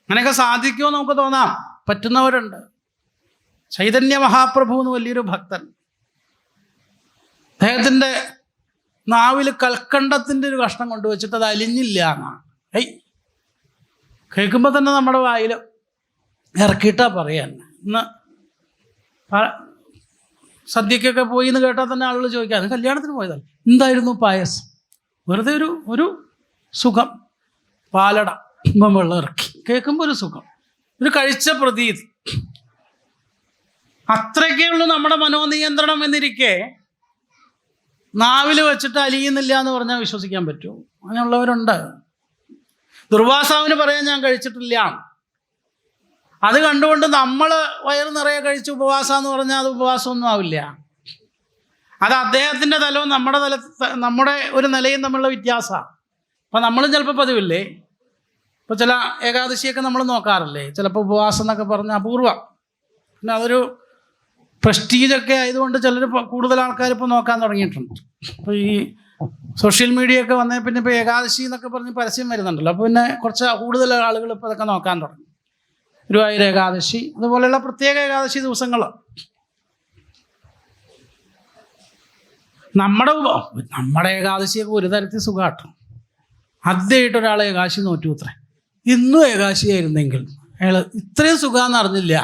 അങ്ങനെയൊക്കെ സാധിക്കുമോ നമുക്ക് തോന്നാം, പറ്റുന്നവരുണ്ട്. ചൈതന്യ മഹാപ്രഭു എന്ന് വലിയൊരു ഭക്തൻ, അദ്ദേഹത്തിൻ്റെ നാവിൽ കൽക്കണ്ടത്തിൻ്റെ ഒരു കഷ്ണം കൊണ്ടുവച്ചിട്ട് അത് അലിഞ്ഞില്ല എന്നാണ്. കേൾക്കുമ്പോൾ തന്നെ നമ്മുടെ വായിൽ ഇറക്കിയിട്ടാ പറയാൻ. ഇന്ന് സദ്യക്കൊക്കെ പോയി എന്ന് കേട്ടാൽ തന്നെ ആളുകൾ ചോദിക്കാം, അത് കല്യാണത്തിന് പോയതല്ല, എന്തായിരുന്നു പായസം? വെറുതെ ഒരു സുഖം, പാലട ഇപ്പം വെള്ളം ഇറക്കി, കേൾക്കുമ്പോൾ ഒരു സുഖം, ഒരു കഴിച്ച പ്രതീതി. അത്രയ്ക്കേ ഉള്ളൂ നമ്മുടെ മനോനിയന്ത്രണം എന്നിരിക്കെ നാവിൽ വെച്ചിട്ട് അലിയുന്നില്ല എന്ന് പറഞ്ഞാൽ വിശ്വസിക്കാൻ പറ്റുമോ? അങ്ങനെയുള്ളവരുണ്ട്. ദുർവാസാവിന് പറയാൻ ഞാൻ കഴിച്ചിട്ടില്ല. അത് കണ്ടുകൊണ്ട് നമ്മൾ വയറ് നിറയെ കഴിച്ച് ഉപവാസം എന്ന് പറഞ്ഞാൽ അത് ഉപവാസമൊന്നും ആവില്ല. അത് അദ്ദേഹത്തിൻ്റെ തലവും നമ്മുടെ ഒരു നിലയും തമ്മിലുള്ള വ്യത്യാസമാണ്. അപ്പം നമ്മളും ചിലപ്പോൾ പതിവില്ലേ, ഇപ്പോൾ ചില ഏകാദശിയൊക്കെ നമ്മൾ നോക്കാറില്ലേ, ചിലപ്പോൾ ഉപവാസം എന്നൊക്കെ പറഞ്ഞാൽ അപൂർവം. പിന്നെ അതൊരു പ്രസ്റ്റീജൊക്കെ ആയതുകൊണ്ട് ചിലർ കൂടുതൽ ആൾക്കാർ ഇപ്പോൾ നോക്കാൻ തുടങ്ങിയിട്ടുണ്ട്. അപ്പോൾ ഈ സോഷ്യൽ മീഡിയ ഒക്കെ വന്നേ പിന്നെ ഇപ്പോൾ ഏകാദശി എന്നൊക്കെ പറഞ്ഞ് പരസ്യം വരുന്നുണ്ടല്ലോ, അപ്പോൾ പിന്നെ കുറച്ച് കൂടുതൽ ആളുകൾ ഇപ്പോൾ അതൊക്കെ നോക്കാൻ തുടങ്ങി. ഗുരുവായൂർ ഏകാദശി അതുപോലെയുള്ള പ്രത്യേക ഏകാദശി ദിവസങ്ങൾ നമ്മുടെ ഏകാദശിയൊക്കെ ഒരു തരത്തിൽ സുഖമാട്ടോ. ആദ്യമായിട്ട് ഒരാൾ ഏകാദശി നോറ്റു അത്രേ, ഇന്നും ഏകാദശിയായിരുന്നെങ്കിൽ അയാൾ ഇത്രയും സുഖമെന്ന് അറിഞ്ഞില്ല.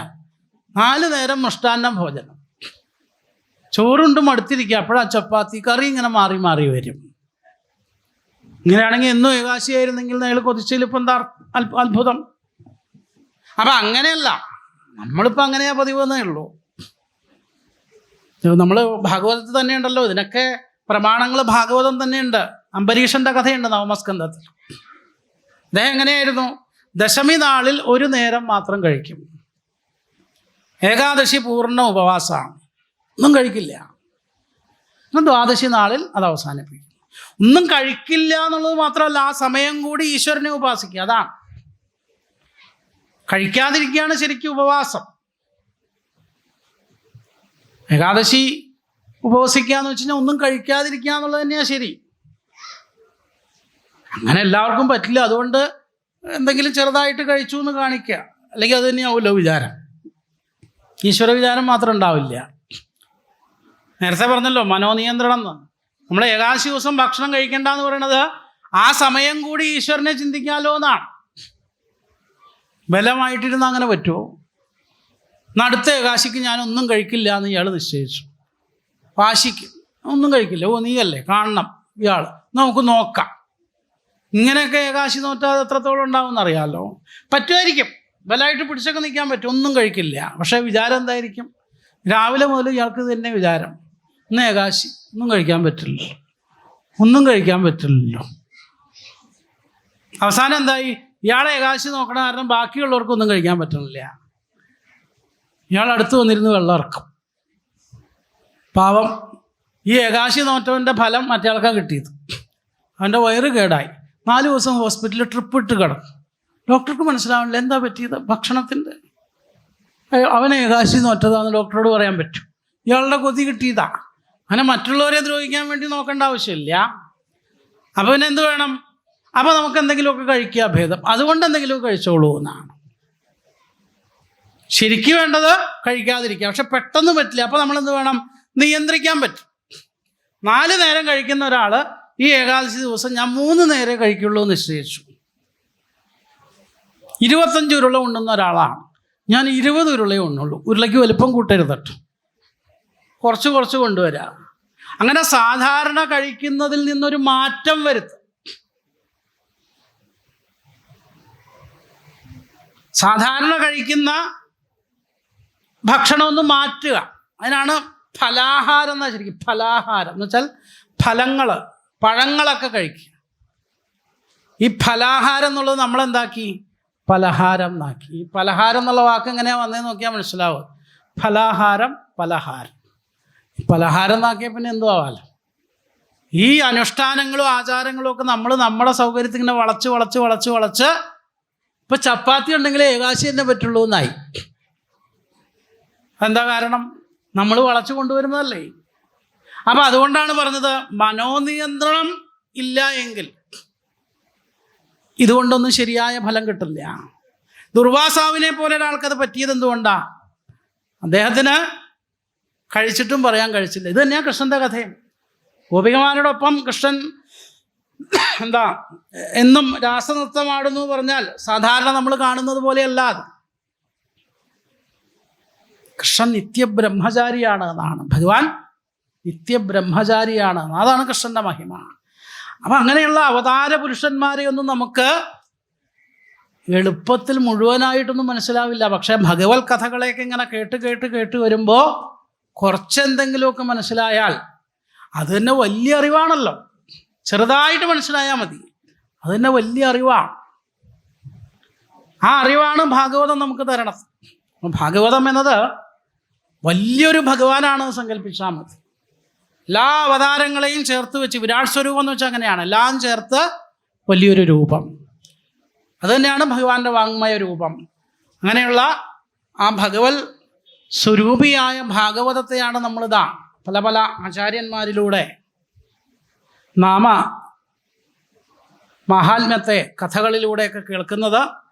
4 നേരം മൃഷ്ടാന്നം ഭോജനം, ചോറുണ്ട് മടുത്തിരിക്കുക, അപ്പോഴാ ചപ്പാത്തി കറി ഇങ്ങനെ മാറി മാറി വരും. ഇങ്ങനെയാണെങ്കിൽ എന്നും ഏകാദശിയായിരുന്നെങ്കിൽ അയാൾ കൊതിച്ചതിലിപ്പോൾ എന്താ അത്ഭുതം. അപ്പം അങ്ങനെയല്ല, നമ്മളിപ്പോൾ അങ്ങനെയാ പതിവെന്നേ ഉള്ളൂ. നമ്മൾ ഭാഗവതത്തിൽ തന്നെ ഉണ്ടല്ലോ, ഇതിനൊക്കെ പ്രമാണങ്ങൾ ഭാഗവതം തന്നെയുണ്ട്. അംബരീഷൻ്റെ കഥയുണ്ട് നവമസ്കന്ധത്തിൽ. അദ്ദേഹം എങ്ങനെയായിരുന്നു? ദശമി നാളിൽ 1 നേരം മാത്രം കഴിക്കും. ഏകാദശി പൂർണ്ണ ഉപവാസമാണ്, ഒന്നും കഴിക്കില്ല. ദ്വാദശി നാളിൽ അത് അവസാനിപ്പിക്കും. ഒന്നും കഴിക്കില്ല എന്നുള്ളത് മാത്രമല്ല, ആ സമയം കൂടി ഈശ്വരനെ ഉപാസിക്കുക. അതാണ് കഴിക്കാതിരിക്കുകയാണ് ശരിക്കും ഉപവാസം. ഏകാദശി ഉപവസിക്കുക എന്ന് വെച്ച് കഴിഞ്ഞാൽ ഒന്നും കഴിക്കാതിരിക്കുക എന്നുള്ളത് തന്നെയാണ് ശരി. അങ്ങനെ എല്ലാവർക്കും പറ്റില്ല. അതുകൊണ്ട് എന്തെങ്കിലും ചെറുതായിട്ട് കഴിച്ചു എന്ന് കാണിക്കുക, അല്ലെങ്കിൽ അത് തന്നെയാവുമല്ലോ വിചാരം. ഈശ്വര വിചാരം മാത്രം ഉണ്ടാവില്ല. നേരത്തെ പറഞ്ഞല്ലോ മനോനിയന്ത്രണം എന്ന്. നമ്മൾ ഏകാദശി ദിവസം ഭക്ഷണം കഴിക്കേണ്ട എന്ന് പറയുന്നത് ആ സമയം കൂടി ഈശ്വരനെ ചിന്തിക്കാമല്ലോ എന്നാണ്. ബലമായിട്ടിരുന്ന് അങ്ങനെ പറ്റുമോ? അടുത്ത ഏകാദശിക്ക് ഞാനൊന്നും കഴിക്കില്ല എന്ന് ഇയാൾ നിശ്ചയിച്ചു. വാശിക്ക് ഒന്നും കഴിക്കില്ല. നീയല്ലേ കാണണം ഇയാൾ, നമുക്ക് നോക്കാം. ഇങ്ങനെയൊക്കെ ഏകാദശി നോറ്റാൽ എത്രത്തോളം ഉണ്ടാവും അറിയാമല്ലോ. പറ്റുമായിരിക്കും, ബലമായിട്ട് പിടിച്ചൊക്കെ നിൽക്കാൻ പറ്റും, ഒന്നും കഴിക്കില്ല. പക്ഷേ വിചാരം എന്തായിരിക്കും? രാവിലെ മുതൽ ഇയാൾക്ക് തന്നെ വിചാരം, ഇന്ന് ഏകാദശി, ഒന്നും കഴിക്കാൻ പറ്റില്ലല്ലോ, ഒന്നും കഴിക്കാൻ പറ്റില്ലല്ലോ. അവസാനം എന്തായി? ഇയാളെ ഏകാദശി നോക്കണ കാരണം ബാക്കിയുള്ളവർക്കൊന്നും കഴിക്കാൻ പറ്റുന്നില്ല. ഇയാൾ അടുത്ത് വന്നിരുന്ന് വെള്ളം ഇറക്കും. പാവം, ഈ ഏകാദശി നോറ്റവൻ്റെ ഫലം മറ്റേയാൾക്കാണ് കിട്ടിയത്. അവൻ്റെ വയറ് കേടായി, 4 ദിവസം ഹോസ്പിറ്റലിൽ ട്രിപ്പ് ഇട്ട് കിടക്കും. ഡോക്ടർക്ക് മനസ്സിലാവണില്ല എന്താ പറ്റിയത്, ഭക്ഷണത്തിൻ്റെ. അവൻ ഏകാദശി നോറ്റതാന്ന് ഡോക്ടറോട് പറയാൻ പറ്റും. ഇയാളുടെ കൊതി കിട്ടിയതാ. അങ്ങനെ മറ്റുള്ളവരെ ദ്രോഹിക്കാൻ വേണ്ടി നോക്കേണ്ട ആവശ്യമില്ല. അപ്പോൾ പിന്നെ എന്ത് വേണം? അപ്പോൾ നമുക്ക് എന്തെങ്കിലുമൊക്കെ കഴിക്കുക ഭേദം, അതുകൊണ്ട് എന്തെങ്കിലുമൊക്കെ കഴിച്ചോളൂ എന്നാണ് ശരിക്കും വേണ്ടത്. കഴിക്കാതിരിക്കുക, പക്ഷെ പെട്ടെന്ന് പറ്റില്ല. അപ്പോൾ നമ്മളെന്ത് വേണം? നിയന്ത്രിക്കാൻ പറ്റും. 4 നേരം കഴിക്കുന്ന ഒരാൾ ഈ ഏകാദശി ദിവസം ഞാൻ 3 നേരം കഴിക്കുള്ളൂ എന്ന് നിശ്ചയിച്ചു. 25 ഉരുള ഉണ്ണുന്ന ഒരാളാണ്, ഞാൻ 20 ഉരുളയേ ഉണ്ണുള്ളൂ. ഉരുളയ്ക്ക് വലുപ്പം കൂട്ടരുതട്ട്, കുറച്ച് കുറച്ച് കൊണ്ടുവരാം. അങ്ങനെ സാധാരണ കഴിക്കുന്നതിൽ നിന്നൊരു മാറ്റം വരുത്തുക. സാധാരണ കഴിക്കുന്ന ഭക്ഷണമൊന്ന് മാറ്റുക. അതിനാണ് ഫലാഹാരം എന്നാ. ശരിക്കും ഫലാഹാരം എന്ന് വെച്ചാൽ ഫലങ്ങൾ, പഴങ്ങളൊക്കെ കഴിക്കുക. ഈ ഫലാഹാരം എന്നുള്ളത് നമ്മളെന്താക്കി? പലഹാരം എന്നാക്കി. ഈ പലഹാരം എന്നുള്ള വാക്ക് എങ്ങനെയാണ് വന്നതെന്ന് നോക്കിയാൽ മനസ്സിലാവും. ഫലാഹാരം, പലഹാരം. പലഹാരം എന്നാക്കിയാൽ പിന്നെ എന്തോ ആവാലോ. ഈ അനുഷ്ഠാനങ്ങളും ആചാരങ്ങളും ഒക്കെ നമ്മൾ നമ്മുടെ സൗകര്യത്തിൽ ഇങ്ങനെ വളച്ച് വളച്ച് വളച്ച് വളച്ച് ഇപ്പം ചപ്പാത്തി ഉണ്ടെങ്കിൽ ഏകാദശി തന്നെ പറ്റുള്ളൂ എന്നായി. എന്താ കാരണം? നമ്മൾ വളച്ചു കൊണ്ടുവരുന്നതല്ലേ. അപ്പം അതുകൊണ്ടാണ് പറഞ്ഞത് മനോനിയന്ത്രണം ഇല്ല എങ്കിൽ ഇതുകൊണ്ടൊന്നും ശരിയായ ഫലം കിട്ടില്ല. ദുർവാസാവിനെ പോലെ ഒരാൾക്കത് പറ്റിയത് എന്തുകൊണ്ടാണ്? അദ്ദേഹത്തിന് കഴിച്ചിട്ടും പറയാൻ കഴിച്ചില്ല. ഇത് തന്നെയാണ് കൃഷ്ണൻ്റെ കഥയും. ഗോപികമാരോടൊപ്പം കൃഷ്ണൻ എന്നും രാസനൃത്തമാടുന്നു പറഞ്ഞാൽ സാധാരണ നമ്മൾ കാണുന്നത് പോലെയല്ല അത്. കൃഷ്ണൻ നിത്യബ്രഹ്മചാരിയാണ് എന്നാണ്. ഭഗവാൻ നിത്യബ്രഹ്മചാരിയാണ്, അതാണ് കൃഷ്ണൻ്റെ മഹിമ. അപ്പം അങ്ങനെയുള്ള അവതാര പുരുഷന്മാരെയൊന്നും നമുക്ക് എളുപ്പത്തിൽ മുഴുവനായിട്ടൊന്നും മനസ്സിലാവില്ല. പക്ഷേ ഭഗവത് കഥകളെയൊക്കെ ഇങ്ങനെ കേട്ട് കേട്ട് കേട്ട് വരുമ്പോൾ കുറച്ചെന്തെങ്കിലുമൊക്കെ മനസ്സിലായാൽ അത് തന്നെ വലിയ അറിവാണല്ലോ. ചെറുതായിട്ട് മനസ്സിലായാൽ മതി, അത് തന്നെ വലിയ അറിവാണ്. ആ അറിവാണ് ഭാഗവതം നമുക്ക് തരണം. ഭാഗവതം എന്നത് വലിയൊരു ഭഗവാനാണെന്ന് സങ്കല്പിച്ചാൽ മതി. എല്ലാ അവതാരങ്ങളെയും ചേർത്ത് വെച്ച്, വിരാട് സ്വരൂപം എന്ന് വെച്ചാൽ അങ്ങനെയാണ്, എല്ലാം ചേർത്ത് വലിയൊരു രൂപം. അതുതന്നെയാണ് ഭഗവാന്റെ വാങ്മയ രൂപം. അങ്ങനെയുള്ള ആ ഭഗവത് സ്വരൂപിയായ ഭാഗവതത്തെയാണ് നമ്മളിതാ പല പല ആചാര്യന്മാരിലൂടെ നാമ മാഹാത്മ്യത്തെ കഥകളിലൂടെയൊക്കെ കേൾക്കുന്നത്.